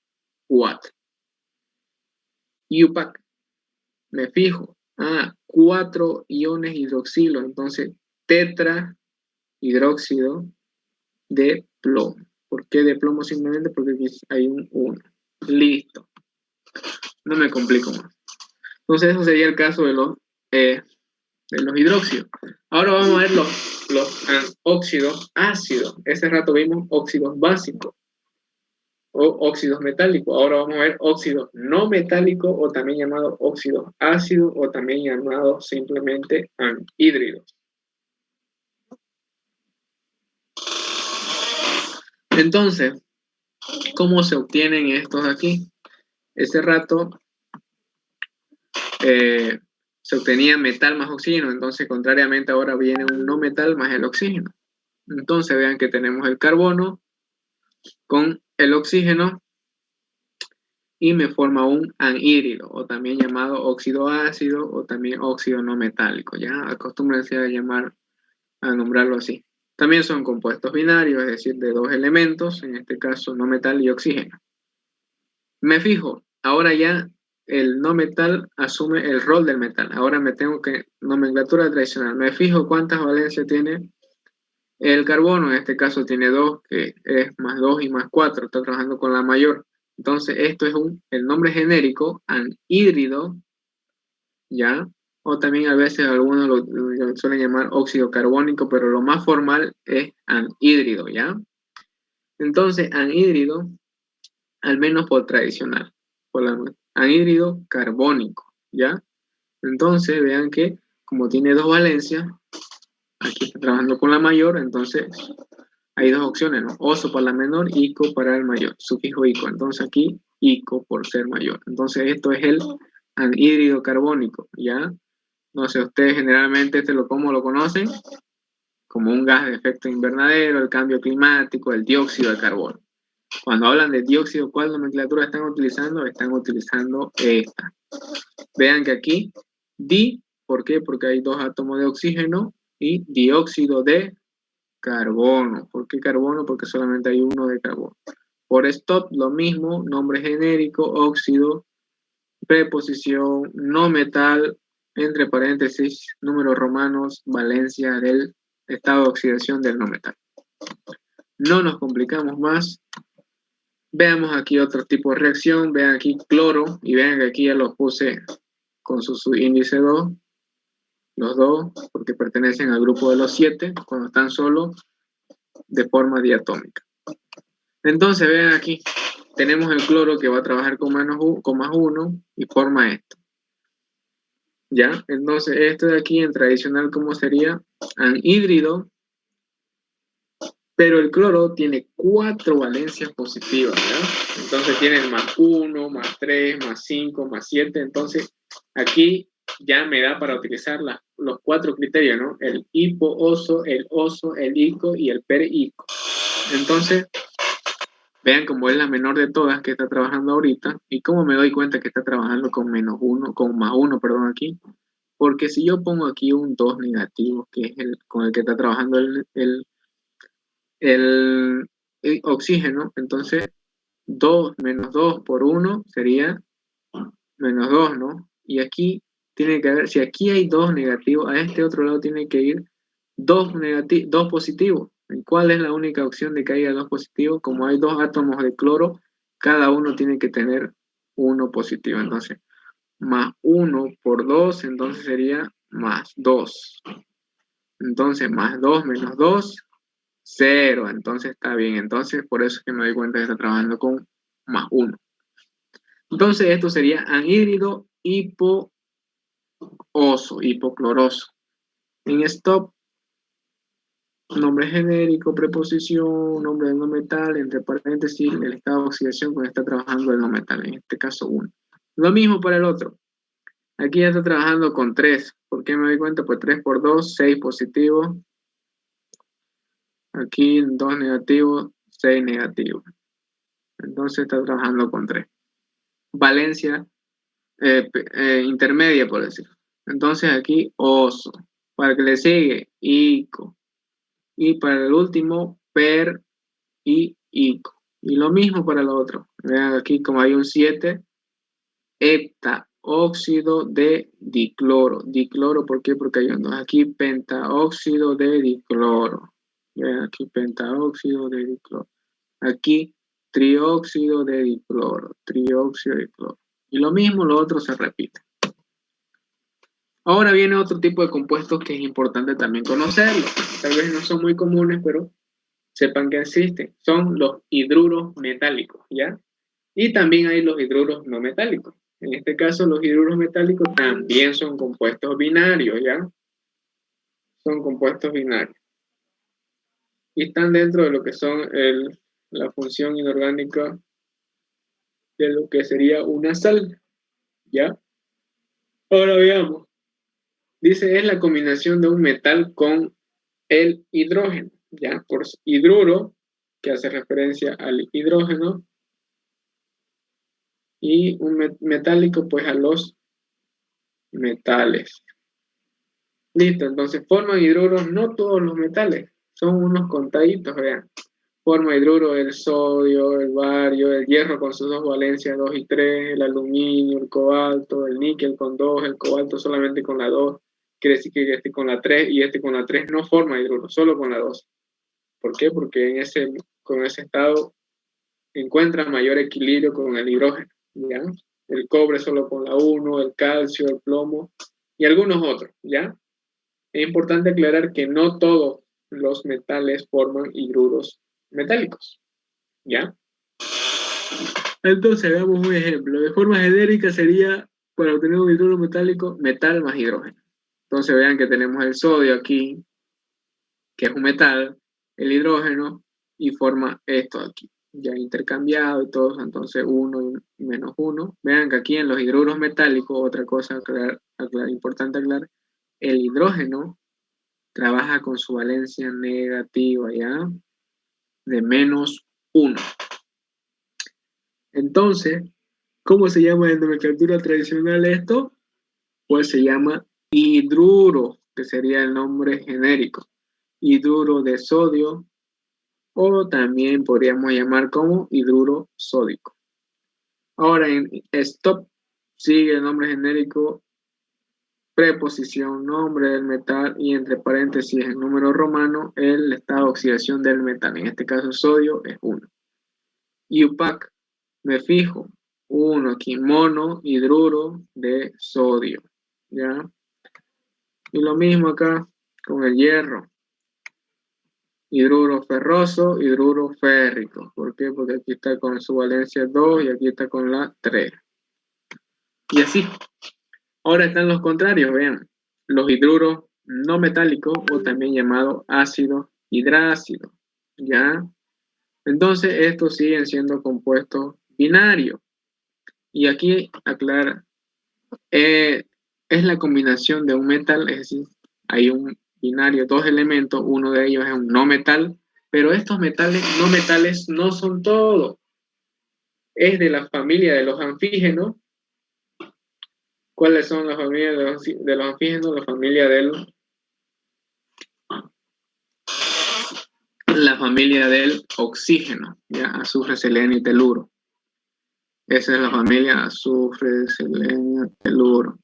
4. UPAC. Me fijo. 4 iones hidroxilo. Entonces, tetrahidróxido de plomo. ¿Por qué de plomo? Simplemente porque aquí hay un 1. Listo. No me complico más. Entonces, eso sería el caso de los hidróxidos. Ahora vamos a ver los óxidos ácidos. Ese rato vimos óxidos básicos o óxidos metálicos. Ahora vamos a ver óxidos no metálicos o también llamados óxidos ácidos o también llamados simplemente anhídridos. Entonces, ¿cómo se obtienen estos aquí? Ese rato se obtenía metal más oxígeno, entonces contrariamente ahora viene un no metal más el oxígeno. Entonces vean que tenemos el carbono con el oxígeno y me forma un anhídrido, o también llamado óxido ácido, o también óxido no metálico, ya acostúmbrense a nombrarlo así. También son compuestos binarios, es decir, de 2 elementos, en este caso no metal y oxígeno. Me fijo, ahora ya el no metal asume el rol del metal. Ahora me tengo que, nomenclatura tradicional, me fijo cuántas valencias tiene el carbono, en este caso tiene 2, que es más 2 y más 4, está trabajando con la mayor. Entonces, esto es el nombre genérico, anhídrido, ¿ya? O también a veces algunos lo suelen llamar óxido carbónico, pero lo más formal es anhídrido, ¿ya? Entonces, anhídrido, al menos por tradicional, anhídrido carbónico, ¿ya? Entonces, vean que como tiene 2 valencias, aquí está trabajando con la mayor, entonces hay 2 opciones, ¿no? Oso para la menor, ico para el mayor, sufijo ico. Entonces aquí, ico por ser mayor. Entonces esto es el anhídrido carbónico, ¿ya? No sé, ustedes generalmente ¿cómo lo conocen? Como un gas de efecto invernadero, el cambio climático, el dióxido de carbono. Cuando hablan de dióxido, ¿cuál nomenclatura están utilizando? Están utilizando esta. Vean que aquí, ¿por qué? Porque hay 2 átomos de oxígeno y dióxido de carbono. ¿Por qué carbono? Porque solamente hay 1 de carbono. Por stop, lo mismo, nombre genérico, óxido, preposición, no metal, entre paréntesis, números romanos, valencia del estado de oxidación del no metal. No nos complicamos más. Veamos aquí otro tipo de reacción. Vean aquí cloro y vean que aquí ya lo puse con su índice 2. los dos, porque pertenecen al grupo de los 7, cuando están solo de forma diatómica. Entonces, vean aquí, tenemos el cloro que va a trabajar con más 1 y forma esto. ¿Ya? Entonces, esto de aquí en tradicional, ¿cómo sería? Anhídrido, pero el cloro tiene 4 valencias positivas, ¿ya? Entonces tiene el más 1, más 3, más 5, más 7. Entonces, aquí ya me da para utilizar los 4 criterios, ¿no? El hipo-oso, el oso, el ico y el per-ico. Entonces, vean cómo es la menor de todas que está trabajando ahorita y cómo me doy cuenta que está trabajando con menos 1, con más 1, perdón, aquí. Porque si yo pongo aquí un 2 negativo, que es con el que está trabajando el oxígeno, entonces 2 menos 2 por 1 sería menos 2, ¿no? Y aquí tiene que haber, si aquí hay 2 negativos, a este otro lado tiene que ir 2 positivos. ¿Y cuál es la única opción de que haya 2 positivos? Como hay 2 átomos de cloro, cada uno tiene que tener 1 positivo. Entonces, más 1 por 2, entonces sería más 2. Entonces, más 2 menos 2, 0. Entonces está bien. Entonces, por eso es que me doy cuenta que está trabajando con más 1. Entonces, esto sería anhídrido hipo-oso, hipocloroso. En stop, nombre genérico, preposición, nombre del no metal, entre paréntesis, el estado de oxidación con el que está trabajando el no metal, en este caso 1. Lo mismo para el otro. Aquí ya está trabajando con 3. ¿Por qué me doy cuenta? Pues 3 por 2, 6 positivo. Aquí 2 negativo, 6 negativo. Entonces está trabajando con 3. Valencia intermedia, por decirlo. Entonces aquí oso. Para que le sigue, ico. Y para el último, per y ico. Y lo mismo para el otro. Vean aquí como hay un 7, heptaóxido de dicloro. Dicloro, ¿por qué? Porque hay un 2. Aquí pentaóxido de dicloro. Vean aquí pentaóxido de dicloro. Aquí trióxido de dicloro. Trióxido de dicloro. Y lo mismo, lo otro se repite. Ahora viene otro tipo de compuestos que es importante también conocerlos. Tal vez no son muy comunes, pero sepan que existen. Son los hidruros metálicos, ¿ya? Y también hay los hidruros no metálicos. En este caso, los hidruros metálicos también son compuestos binarios, ¿ya? Son compuestos binarios. Y están dentro de lo que son la función inorgánica de lo que sería una sal, ¿ya? Ahora veamos. Dice, es la combinación de un metal con el hidrógeno, ¿ya? Por hidruro, que hace referencia al hidrógeno, y un metálico, pues a los metales. Listo, entonces forman hidruros no todos los metales, son unos contaditos, vean. Forma hidruro el sodio, el bario, el hierro con sus 2 valencias, 2 y 3, el aluminio, el cobalto, el níquel con 2, el cobalto solamente con la 2. Quiere decir que este con la 3 y este con la 3 no forma hidruro, solo con la 2. ¿Por qué? Porque con ese estado encuentra mayor equilibrio con el hidrógeno, ¿ya? El cobre solo con la 1, el calcio, el plomo y algunos otros, ¿ya? Es importante aclarar que no todos los metales forman hidruros metálicos, ¿ya? Entonces, veamos un ejemplo. De forma genérica sería, para obtener un hidruro metálico, metal más hidrógeno. Entonces, vean que tenemos el sodio aquí, que es un metal, el hidrógeno, y forma esto aquí, ya intercambiado y todo, entonces 1 y menos 1. Vean que aquí en los hidruros metálicos, otra cosa importante aclarar, el hidrógeno trabaja con su valencia negativa, ¿ya? De menos 1. Entonces, ¿cómo se llama en nomenclatura tradicional esto? Pues se llama hidruro, que sería el nombre genérico. Hidruro de sodio, o también podríamos llamar como hidruro sódico. Ahora en stop sigue el nombre genérico, preposición, nombre del metal y entre paréntesis el número romano, el estado de oxidación del metal. En este caso sodio es 1. UPAC, me fijo, 1 aquí, mono, hidruro de sodio. ¿Ya? Y lo mismo acá con el hierro. Hidruro ferroso, hidruro férrico. ¿Por qué? Porque aquí está con su valencia 2 y aquí está con la 3. Y así. Ahora están los contrarios, vean. Los hidruros no metálicos o también llamados ácido hidrácido. ¿Ya? Entonces estos siguen siendo compuestos binarios. Y aquí aclara, es la combinación de un metal, es decir, hay un binario, dos elementos, uno de ellos es un no metal, pero estos metales no metales no son todo. Es de la familia de los anfígenos. ¿Cuáles son las familias de los anfígenos? La familia del oxígeno, ¿ya? Azufre, selenio y teluro. Esa es la familia azufre, selenio, teluro.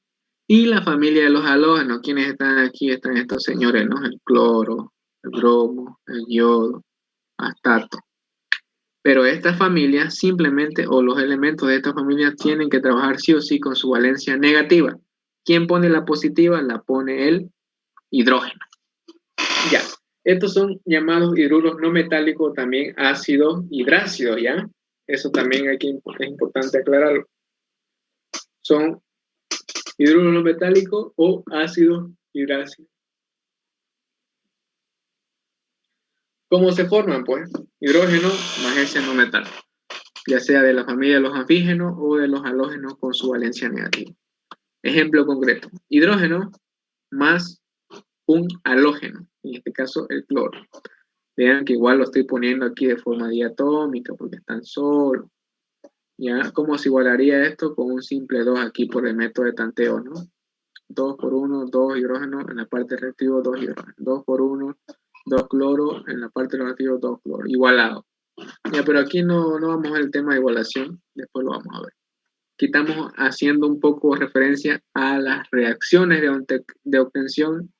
Y la familia de los halógenos, quienes están aquí, están estos señores, ¿no? El cloro, el bromo, el yodo, astato. Pero esta familia simplemente, o los elementos de esta familia, tienen que trabajar sí o sí con su valencia negativa. ¿Quién pone la positiva? La pone el hidrógeno. Ya. Estos son llamados hidruros no metálicos, también ácidos hidrácidos, ¿ya? Eso también aquí es importante aclararlo. Son hidruros no metálicos o ácidos hidrácidos. ¿Cómo se forman? Pues hidrógeno más ese no metal, ya sea de la familia de los anfígenos o de los halógenos con su valencia negativa. Ejemplo concreto, hidrógeno más un halógeno, en este caso el cloro. Vean que igual lo estoy poniendo aquí de forma diatómica porque están solos. ¿Ya? ¿Cómo se igualaría esto? Con un simple 2 aquí por el método de tanteo, ¿no? 2 por 1, 2 hidrógenos, en la parte reactiva 2 hidrógenos. 2 por 1, 2 cloro, en la parte reactiva 2 cloro, igualado. Ya, pero aquí no vamos a ver el tema de igualación, después lo vamos a ver. Aquí estamos haciendo un poco referencia a las reacciones de obtención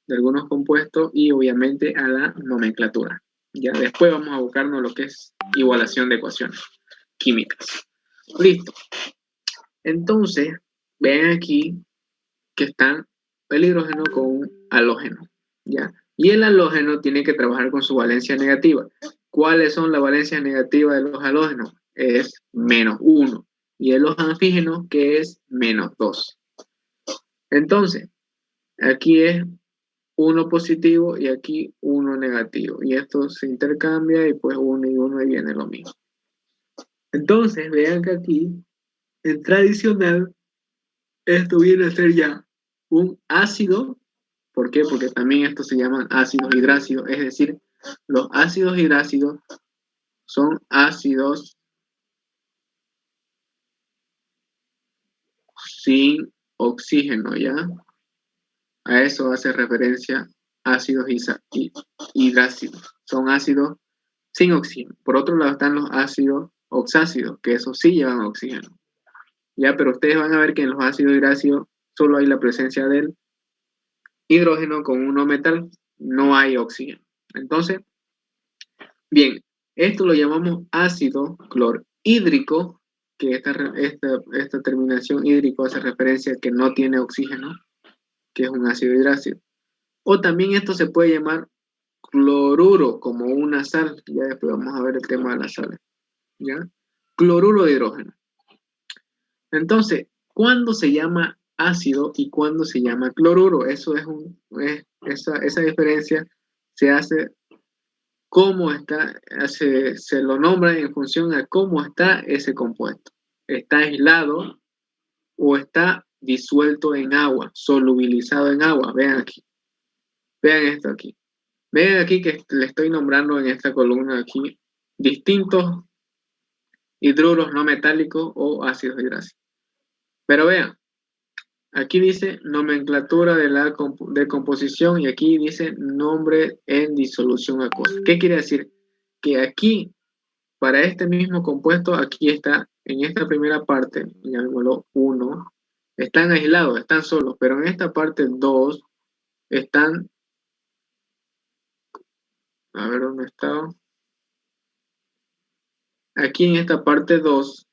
de algunos compuestos y obviamente a la nomenclatura. Ya, después vamos a buscarnos lo que es igualación de ecuaciones químicas. Listo. Entonces, ven aquí que están el hidrógeno con un halógeno, ¿ya? Y el halógeno tiene que trabajar con su valencia negativa. ¿Cuáles son las valencias negativas de los halógenos? Es -1. Y de los anfígenos, que es -2. Entonces, aquí es 1 positivo y aquí 1 negativo. Y esto se intercambia y pues 1 y 1 y viene lo mismo. Entonces, vean que aquí, en tradicional, esto viene a ser ya un ácido. ¿Por qué? Porque también estos se llaman ácidos hidrácidos, es decir, los ácidos hidrácidos son ácidos sin oxígeno, ¿ya? A eso hace referencia ácidos hidrácidos, son ácidos sin oxígeno. Por otro lado están los ácidos oxácidos, que esos sí llevan oxígeno, ¿ya? Pero ustedes van a ver que en los ácidos hidrácidos solo hay la presencia del hidrógeno con un no metal, no hay oxígeno. Entonces, bien, esto lo llamamos ácido clorhídrico, que esta terminación hídrico hace referencia a que no tiene oxígeno, que es un ácido hidrácido. O también esto se puede llamar cloruro, como una sal. Ya después vamos a ver el tema de las sales. ¿Ya? Cloruro de hidrógeno. Entonces, ¿cuándo se llama ácido y cuándo se llama cloruro? Eso esa diferencia se hace cómo está, se lo nombra en función a cómo está ese compuesto. ¿Está aislado o está disuelto en agua, solubilizado en agua? Vean aquí. Vean esto aquí. Vean aquí que le estoy nombrando en esta columna aquí distintos hidruros no metálicos o ácidos hidrácicos. Pero vean, aquí dice nomenclatura de composición y aquí dice nombre en disolución acuosa. ¿Qué quiere decir? Que aquí, para este mismo compuesto, aquí está, en esta primera parte, llamémoslo 1, están aislados, están solos, pero en esta parte 2 están, a ver dónde está, aquí en esta parte 2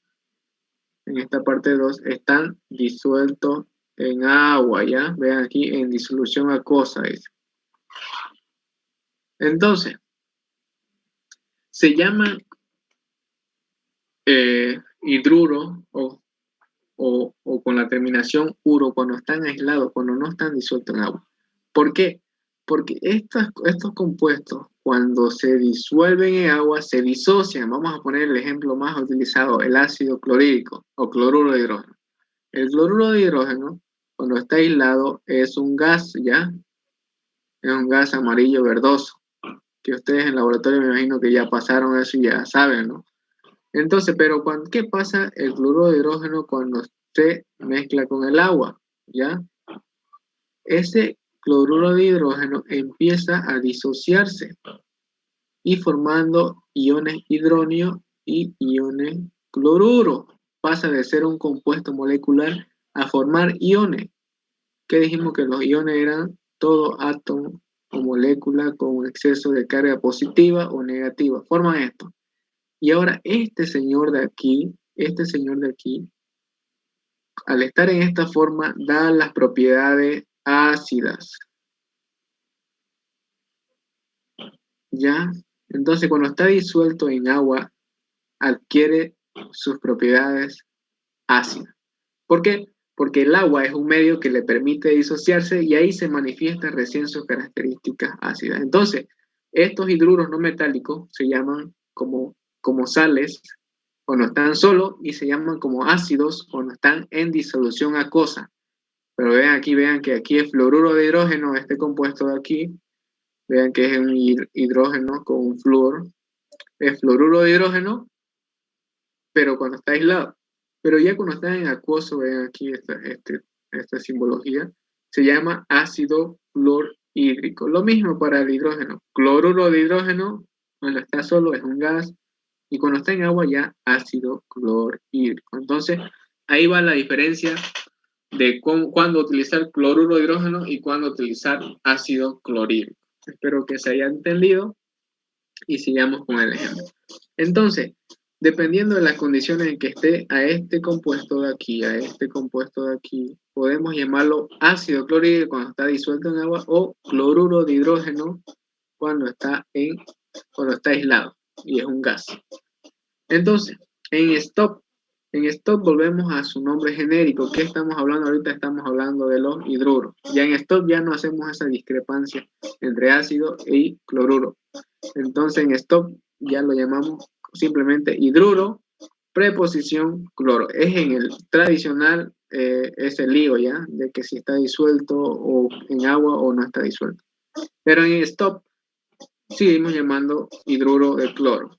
están disueltos en agua, ¿ya? Vean aquí, en disolución acuosa, dice. Entonces, se llama hidruro o con la terminación uro cuando están aislados, cuando no están disueltos en agua. ¿Por qué? Porque estos compuestos, cuando se disuelven en agua, se disocian. Vamos a poner el ejemplo más utilizado, el ácido clorhídrico o cloruro de hidrógeno. El cloruro de hidrógeno, cuando está aislado, es un gas, ¿ya? Es un gas amarillo verdoso, que ustedes en laboratorio me imagino que ya pasaron eso y ya saben, ¿no? Entonces, pero ¿qué pasa el cloruro de hidrógeno cuando se mezcla con el agua? ¿Ya? Ese cloruro de hidrógeno empieza a disociarse y formando iones hidróneo y iones cloruro. Pasa de ser un compuesto molecular a formar iones. Que dijimos que los iones eran todo átomo o molécula con exceso de carga positiva o negativa. Forman esto. Y ahora este señor de aquí, al estar en esta forma, da las propiedades ácidas. ¿Ya? Entonces, cuando está disuelto en agua, adquiere sus propiedades ácidas. ¿Por qué? Porque el agua es un medio que le permite disociarse y ahí se manifiestan recién sus características ácidas. Entonces, estos hidruros no metálicos se llaman como sales cuando están solos y se llaman como ácidos cuando están en disolución acuosa. Pero vean que aquí es fluoruro de hidrógeno, este compuesto de aquí, vean que es un hidrógeno con un flúor, es fluoruro de hidrógeno, pero cuando está aislado. Pero ya cuando está en acuoso, vean aquí esta simbología, se llama ácido clorhídrico. Lo mismo para el hidrógeno. Cloruro de hidrógeno, cuando está solo es un gas, y cuando está en agua ya ácido clorhídrico. Entonces, ahí va la diferencia de cuándo utilizar cloruro de hidrógeno y cuándo utilizar ácido clorhídrico. Espero que se haya entendido y sigamos con el ejemplo. Entonces, dependiendo de las condiciones en que esté a este compuesto de aquí, podemos llamarlo ácido clorhídrico cuando está disuelto en agua o cloruro de hidrógeno cuando está aislado y es un gas. Entonces, en stop volvemos a su nombre genérico. ¿Qué estamos hablando ahorita? Estamos hablando de los hidruros. Ya en stop ya no hacemos esa discrepancia entre ácido y cloruro. Entonces en stop ya lo llamamos simplemente hidruro, preposición cloro. Es en el tradicional, es el lío ya, de que si está disuelto o en agua o no está disuelto. Pero en stop seguimos llamando hidruro de cloro,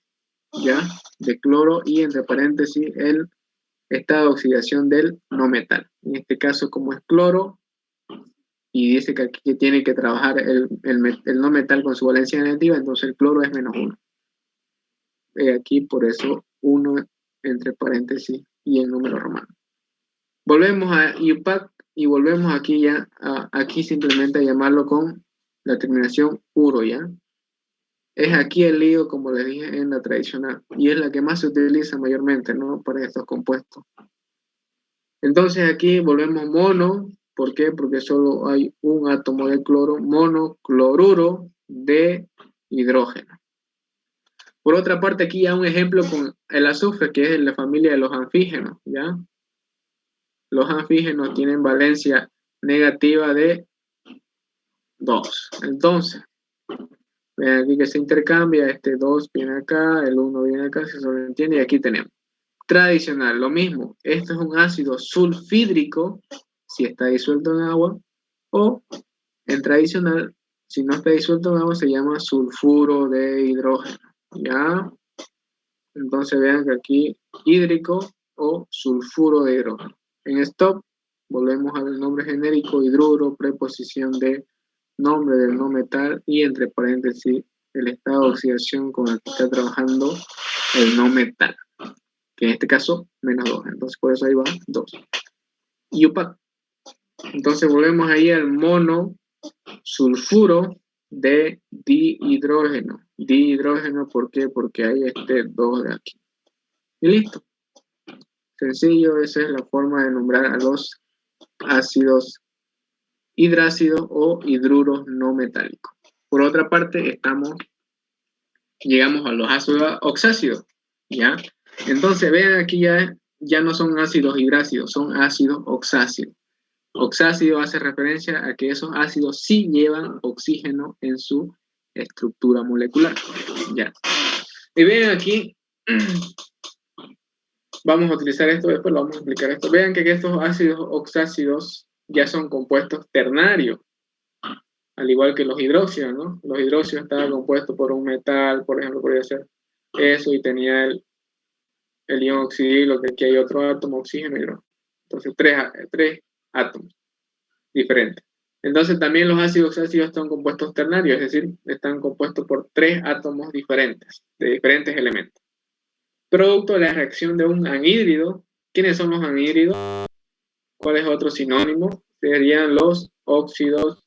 ya, de cloro y entre paréntesis el estado de oxidación del no metal. En este caso, como es cloro, y dice que aquí tiene que trabajar el no metal con su valencia negativa, entonces el cloro es -1. Aquí por eso 1 entre paréntesis y el número romano. Volvemos a IUPAC y volvemos aquí ya, aquí simplemente a llamarlo con la terminación uro, ¿ya? Es aquí el lío, como les dije, en la tradicional, y es la que más se utiliza mayormente, ¿no? Para estos compuestos. Entonces aquí volvemos mono, ¿por qué? Porque solo hay un átomo de cloro, monocloruro de hidrógeno. Por otra parte, aquí hay un ejemplo con el azufre, que es de la familia de los anfígenos, ¿ya? Los anfígenos tienen valencia negativa de 2. Entonces, ven aquí que se intercambia, este 2 viene acá, el 1 viene acá, se sobreentiende, y aquí tenemos. Tradicional, lo mismo. Esto es un ácido sulfídrico, si está disuelto en agua, o en tradicional, si no está disuelto en agua, se llama sulfuro de hidrógeno, ¿ya? Entonces vean que aquí hídrico o sulfuro de hidrógeno. En stop volvemos al nombre genérico hidruro, preposición de nombre del no metal y entre paréntesis el estado de oxidación con el que está trabajando el no metal, que en este caso -2. Entonces por eso ahí va 2. Y UPAC. Entonces volvemos ahí al mono sulfuro de dihidrógeno. Dihidrógeno, ¿por qué? Porque hay este 2 de aquí. Y listo. Sencillo, esa es la forma de nombrar a los ácidos hidrácidos o hidruros no metálicos. Por otra parte, llegamos a los ácidos oxácidos, ¿ya? Entonces, vean aquí ya no son ácidos hidrácidos, son ácidos oxácidos. Oxácido hace referencia a que esos ácidos sí llevan oxígeno en su estructura molecular, ¿ya? Y vean aquí, vamos a utilizar esto, después lo vamos a explicar esto. Vean que estos ácidos oxácidos ya son compuestos ternarios, al igual que los hidróxidos, ¿no? Los hidróxidos estaban compuestos por un metal, por ejemplo, podría ser eso, y tenía el ion oxidilo, que aquí hay otro átomo, oxígeno y hidrógeno. Entonces, tres átomos diferentes. Entonces, también los ácidos oxácidos están compuestos ternarios, es decir, están compuestos por tres átomos diferentes, de diferentes elementos. Producto de la reacción de un anhídrido. ¿Quiénes son los anhídridos? ¿Cuál es otro sinónimo? Serían los óxidos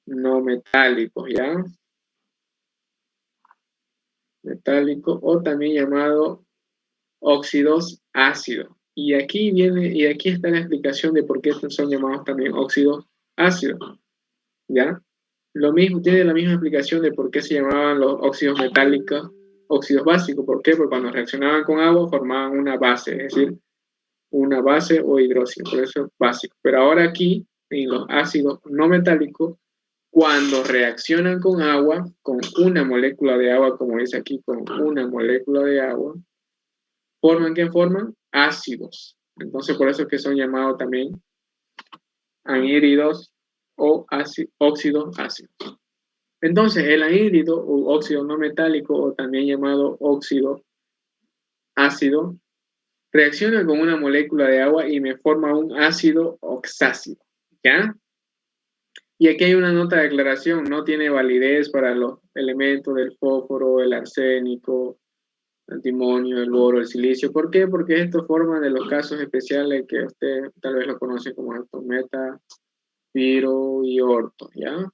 no metálicos, ¿ya? Metálicos, o también llamado óxidos ácidos. Y aquí está la explicación de por qué estos son llamados también óxidos ácidos, ¿ya? Lo mismo, tiene la misma explicación de por qué se llamaban los óxidos metálicos óxidos básicos. ¿Por qué? Porque cuando reaccionaban con agua formaban una base, es decir, una base o hidróxido, por eso es básico. Pero ahora aquí, en los ácidos no metálicos, cuando reaccionan con agua, con una molécula de agua, como dice aquí, con una molécula de agua, ¿qué forman? Ácidos. Entonces, por eso es que son llamados también anhídridos o óxidos ácidos. Entonces, el anhídrido o óxido no metálico, o también llamado óxido ácido, reacciona con una molécula de agua y me forma un ácido oxácido, ¿ya? Y aquí hay una nota de aclaración, no tiene validez para los elementos del fósforo, el arsénico, el antimonio, el boro, el silicio. ¿Por qué? Porque esto forma de los casos especiales que usted tal vez lo conoce como altometa, piro y orto, ¿ya?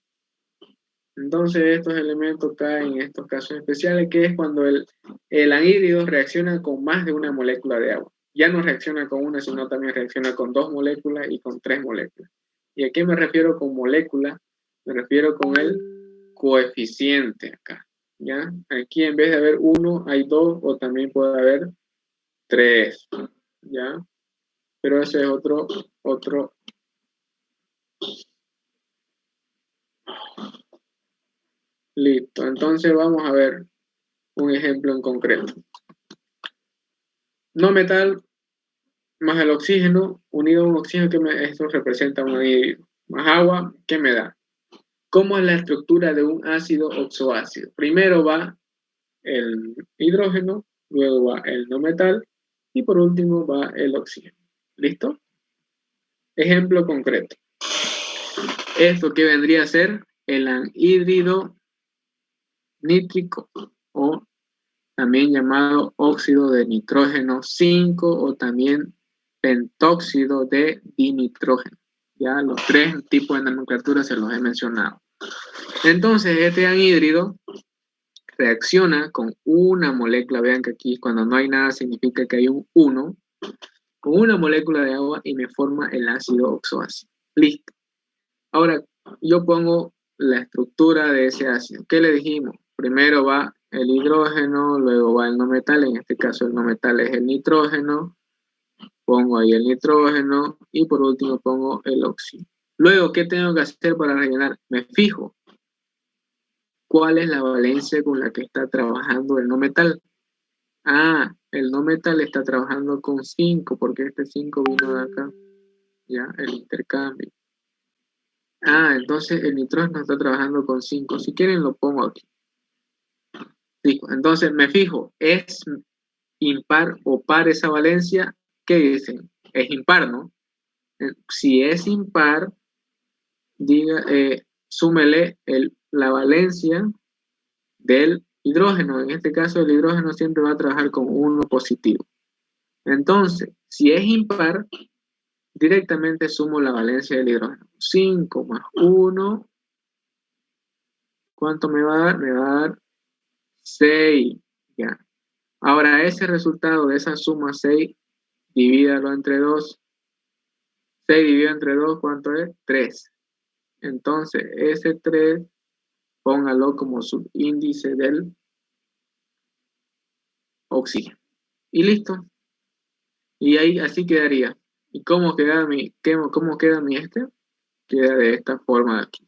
Entonces estos elementos caen en estos casos especiales, que es cuando el anhídrido reacciona con más de una molécula de agua. Ya no reacciona con una, sino también reacciona con 2 moléculas y con 3 moléculas. ¿Y a qué me refiero con molécula? Me refiero con el coeficiente acá, ¿ya? Aquí en vez de haber 1, hay 2 o también puede haber 3, ¿ya? Pero ese es otro. Listo, entonces vamos a ver un ejemplo en concreto. No metal más el oxígeno, unido a un oxígeno, esto representa un anhídrido, más agua, ¿qué me da? ¿Cómo es la estructura de un ácido oxoácido? Primero va el hidrógeno, luego va el no metal y por último va el oxígeno. ¿Listo? Ejemplo concreto. Esto que vendría a ser el anhídrido nítrico, o también llamado óxido de nitrógeno 5, o también pentóxido de dinitrógeno. Ya los tres tipos de nomenclatura se los he mencionado. Entonces, este anhídrido reacciona con una molécula, vean que aquí cuando no hay nada significa que hay un 1, con una molécula de agua y me forma el ácido oxoácido. Listo. Ahora, yo pongo la estructura de ese ácido. ¿Qué le dijimos? Primero va el hidrógeno, luego va el no metal, en este caso el no metal es el nitrógeno, pongo ahí el nitrógeno y por último pongo el óxido. Luego, ¿qué tengo que hacer para rellenar? Me fijo cuál es la valencia con la que está trabajando el no metal. Ah, el no metal está trabajando con 5, porque este 5 vino de acá, ya, el intercambio. Ah, entonces el nitrógeno está trabajando con 5. Si quieren lo pongo aquí. Fijo. Entonces me fijo, ¿es impar o par esa valencia? ¿Qué dicen? Es impar, ¿no? Si es impar, súmele la valencia del hidrógeno. En este caso el hidrógeno siempre va a trabajar con 1 positivo. Entonces, si es impar, directamente sumo la valencia del hidrógeno. 5 más 1, ¿cuánto me va a dar? Me va a dar 6. Ya. Ahora, ese resultado de esa suma 6, divídalo entre 2. 6 dividido entre 2, ¿cuánto es? 3. Entonces, ese 3, póngalo como subíndice del oxígeno. Y listo. Y ahí así quedaría. ¿Y cómo queda cómo queda mi este? Queda de esta forma de aquí.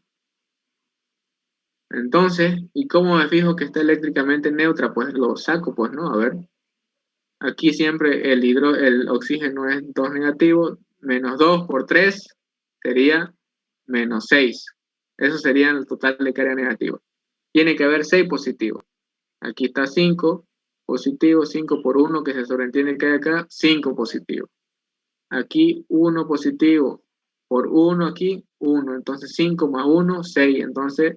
Entonces, ¿y cómo me fijo que está eléctricamente neutra? Pues lo saco, pues, ¿no? A ver. Aquí siempre el oxígeno es 2 negativo, menos 2 por 3 sería menos 6. Eso sería el total de carga negativa. Tiene que haber 6 positivos. Aquí está 5 positivo, 5 por 1 que se sobreentiende que hay acá, 5 positivo. Aquí 1 positivo por 1 aquí, 1. Entonces 5 más 1, 6. Entonces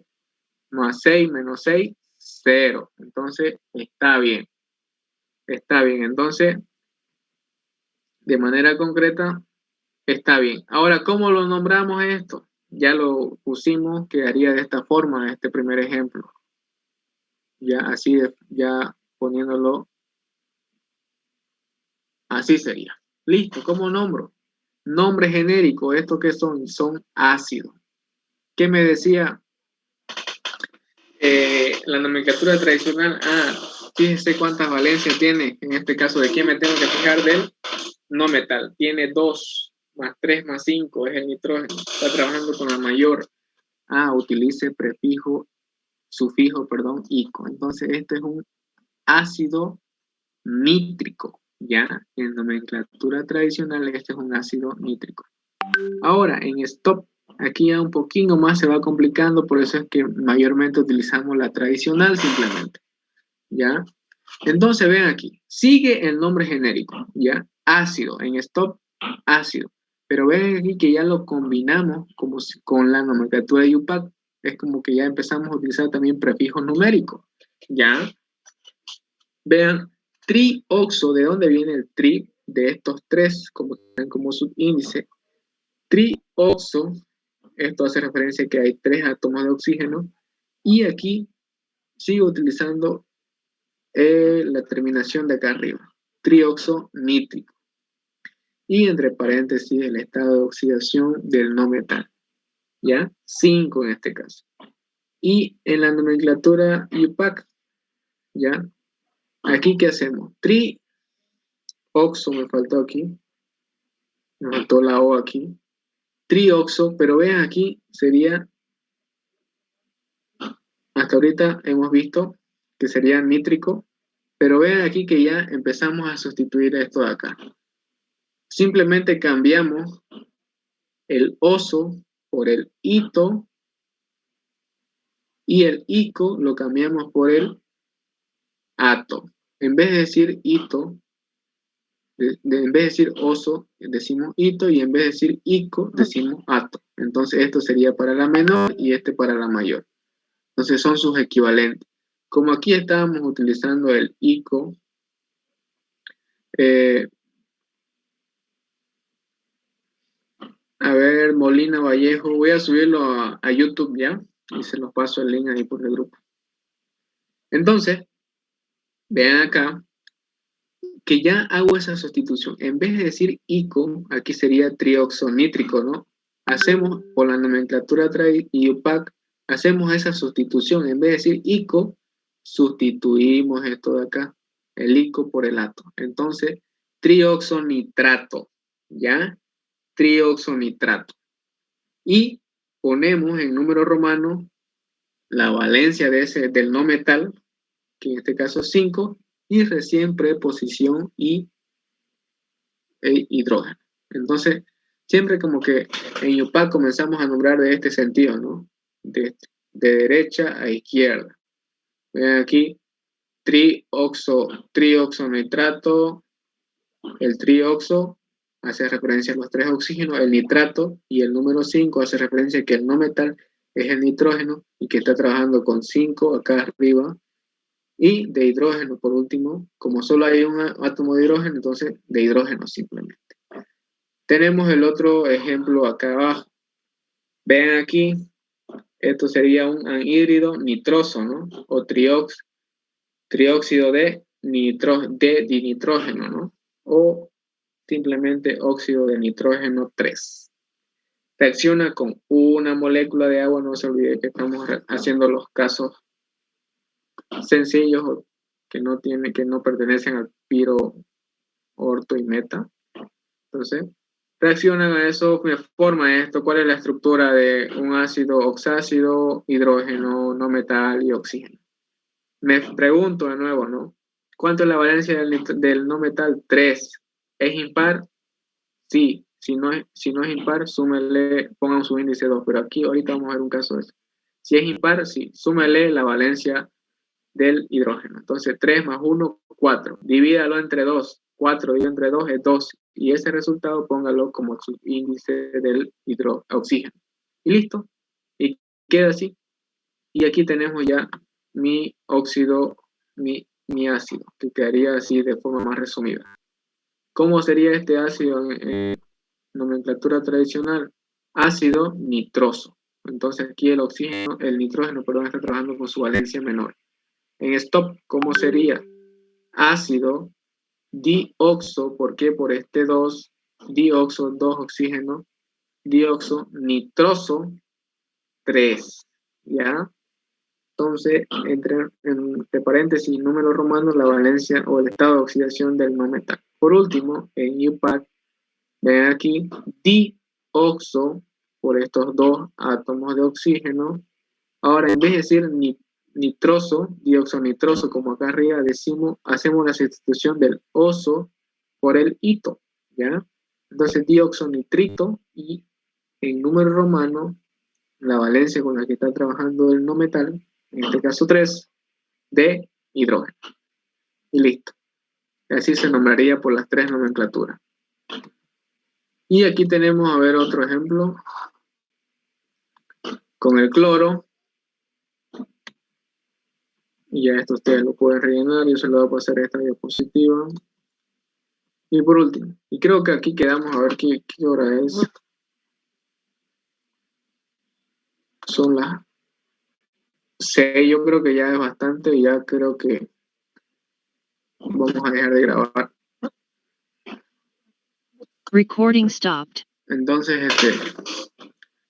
más 6 menos 6, 0. Entonces está bien. Está bien. Entonces, de manera concreta, está bien. Ahora, ¿cómo lo nombramos esto? Ya lo pusimos, quedaría de esta forma, este primer ejemplo. Ya así, ya poniéndolo, así sería. Listo, ¿cómo nombro? Nombre genérico, ¿estos qué son? Son ácidos. ¿Qué me decía la nomenclatura tradicional? Fíjense cuántas valencias tiene. En este caso, ¿de qué me tengo que fijar? Del no metal. Tiene 2 más 3 más 5, es el nitrógeno. Está trabajando con la mayor. Utilice prefijo, sufijo, perdón, ico. Entonces, este es un ácido nítrico. Ya, en nomenclatura tradicional, este es un ácido nítrico. Ahora, en stop, aquí ya un poquito más se va complicando, por eso es que mayormente utilizamos la tradicional simplemente. ¿Ya? Entonces, vean aquí, sigue el nombre genérico, ¿ya? Ácido, en stop, ácido. Pero ven aquí que ya lo combinamos como con la nomenclatura de UPAC. Es como que ya empezamos a utilizar también prefijos numéricos, ¿ya? Vean, trioxo, ¿de dónde viene el tri? De estos tres, como subíndice. Trioxo, esto hace referencia a que hay 3 átomos de oxígeno. Y aquí sigo utilizando la terminación de acá arriba, trioxo nítrico. Y entre paréntesis el estado de oxidación del no metal, ¿ya? 5 en este caso. Y en la nomenclatura IUPAC, ¿ya? Aquí, ¿qué hacemos? Trioxo, me faltó aquí, me faltó la O aquí. Trioxo, pero vean aquí, sería, hasta ahorita hemos visto que sería nítrico, pero vean aquí que ya empezamos a sustituir esto de acá. Simplemente cambiamos el oso por el ito y el ico lo cambiamos por el ato. En vez de decir ito, en vez de decir oso, decimos ito y en vez de decir ico, decimos ato. Entonces esto sería para la menor y este para la mayor. Entonces son sus equivalentes. Como aquí estábamos utilizando el ico, a ver, Molina Vallejo, voy a subirlo a YouTube ya y se los paso el link ahí por el grupo. Entonces, vean acá que ya hago esa sustitución. En vez de decir ico, aquí sería trioxonítrico, ¿no? Hacemos, por la nomenclatura IUPAC, hacemos esa sustitución. En vez de decir ico, sustituimos esto de acá, el ico por el ato. Entonces, trioxonitrato, ¿ya? Trioxonitrato. Y ponemos en número romano la valencia del no metal, que en este caso es 5, y recién preposición y hidrógeno. Entonces, siempre como que en UPAC comenzamos a nombrar de este sentido, ¿no? De derecha a izquierda. Vean aquí, trioxonitrato, el trioxo hace referencia a los 3 oxígenos, el nitrato y el número 5 hace referencia a que el no metal es el nitrógeno y que está trabajando con 5 acá arriba. Y de hidrógeno, por último, como solo hay un átomo de hidrógeno, entonces de hidrógeno simplemente. Tenemos el otro ejemplo acá abajo. Vean aquí, esto sería un anhídrido nitroso, ¿no? O trióxido de dinitrógeno, ¿no? O simplemente óxido de nitrógeno 3. reacciona con una molécula de agua. No se olvide que estamos haciendo los casos sencillos que no pertenecen al piro, orto y meta. Entonces, reaccionan a eso, me forma esto. ¿Cuál es la estructura de un ácido oxácido, hidrógeno, no metal y oxígeno? Me pregunto de nuevo, ¿no? ¿Cuánto es la valencia del no metal? 3. ¿Es impar? Sí. Si no es impar, súmele, pongan su índice 2. Pero aquí ahorita vamos a ver un caso de eso. Si es impar, sí, súmele la valencia del hidrógeno. Entonces, 3 más 1, 4. Divídalo entre 2. 4 dividido entre 2 es 2. Y ese resultado póngalo como su índice del oxígeno. Y listo. Y queda así. Y aquí tenemos ya mi óxido, mi ácido, que quedaría así de forma más resumida. ¿Cómo sería este ácido en nomenclatura tradicional? Ácido nitroso. Entonces aquí el nitrógeno, perdón, está trabajando con su valencia menor. En stop, ¿cómo sería? Ácido dioxo, ¿por qué? Por este 2, dioxo, 2 oxígeno, dioxo nitroso, 3, ¿ya? Entonces, entre paréntesis, números romanos, la valencia o el estado de oxidación del no metal. Por último, en UPAC, ven aquí, dioxo, por estos 2 átomos de oxígeno. Ahora, en vez de decir nitroso, dióxido nitroso, como acá arriba decimos, hacemos la sustitución del oso por el hito, ¿ya? Entonces, dióxido nitrito, y en número romano, la valencia con la que está trabajando el no metal, en este caso 3, de hidrógeno. Y listo. Así se nombraría por las 3 nomenclaturas. Y aquí tenemos, a ver, otro ejemplo. Con el cloro. Y ya esto ustedes lo pueden rellenar. Yo se lo voy a pasar a esta diapositiva. Y por último, y creo que aquí quedamos, a ver qué hora es. Son las 6, yo creo que ya es bastante, y ya creo que vamos a dejar de grabar. Recording stopped. Entonces,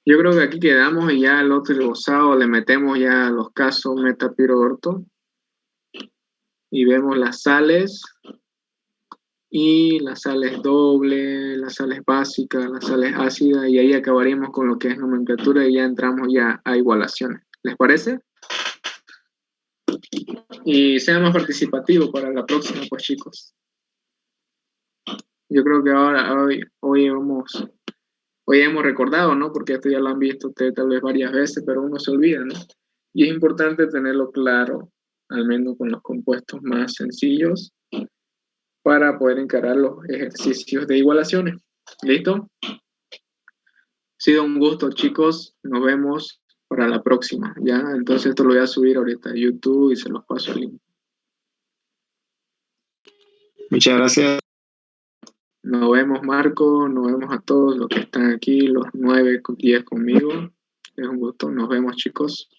yo creo que aquí quedamos y ya al otro glosado le metemos ya los casos metapiro-orto y vemos las sales y las sales doble, las sales básicas, las sales ácidas, y ahí acabaríamos con lo que es nomenclatura y ya entramos ya a igualaciones. ¿Les parece? Y sea más participativo para la próxima, pues, chicos. Yo creo que hoy hemos recordado, ¿no? Porque esto ya lo han visto ustedes tal vez varias veces, pero uno se olvida, ¿no? Y es importante tenerlo claro, al menos con los compuestos más sencillos, para poder encarar los ejercicios de igualaciones. ¿Listo? Ha sido un gusto, chicos. Nos vemos para la próxima, ¿ya? Entonces esto lo voy a subir ahorita a YouTube y se los paso el link. Muchas gracias. Nos vemos, Marco. Nos vemos a todos los que están aquí, los 9, 10 conmigo. Es un gusto. Nos vemos, chicos.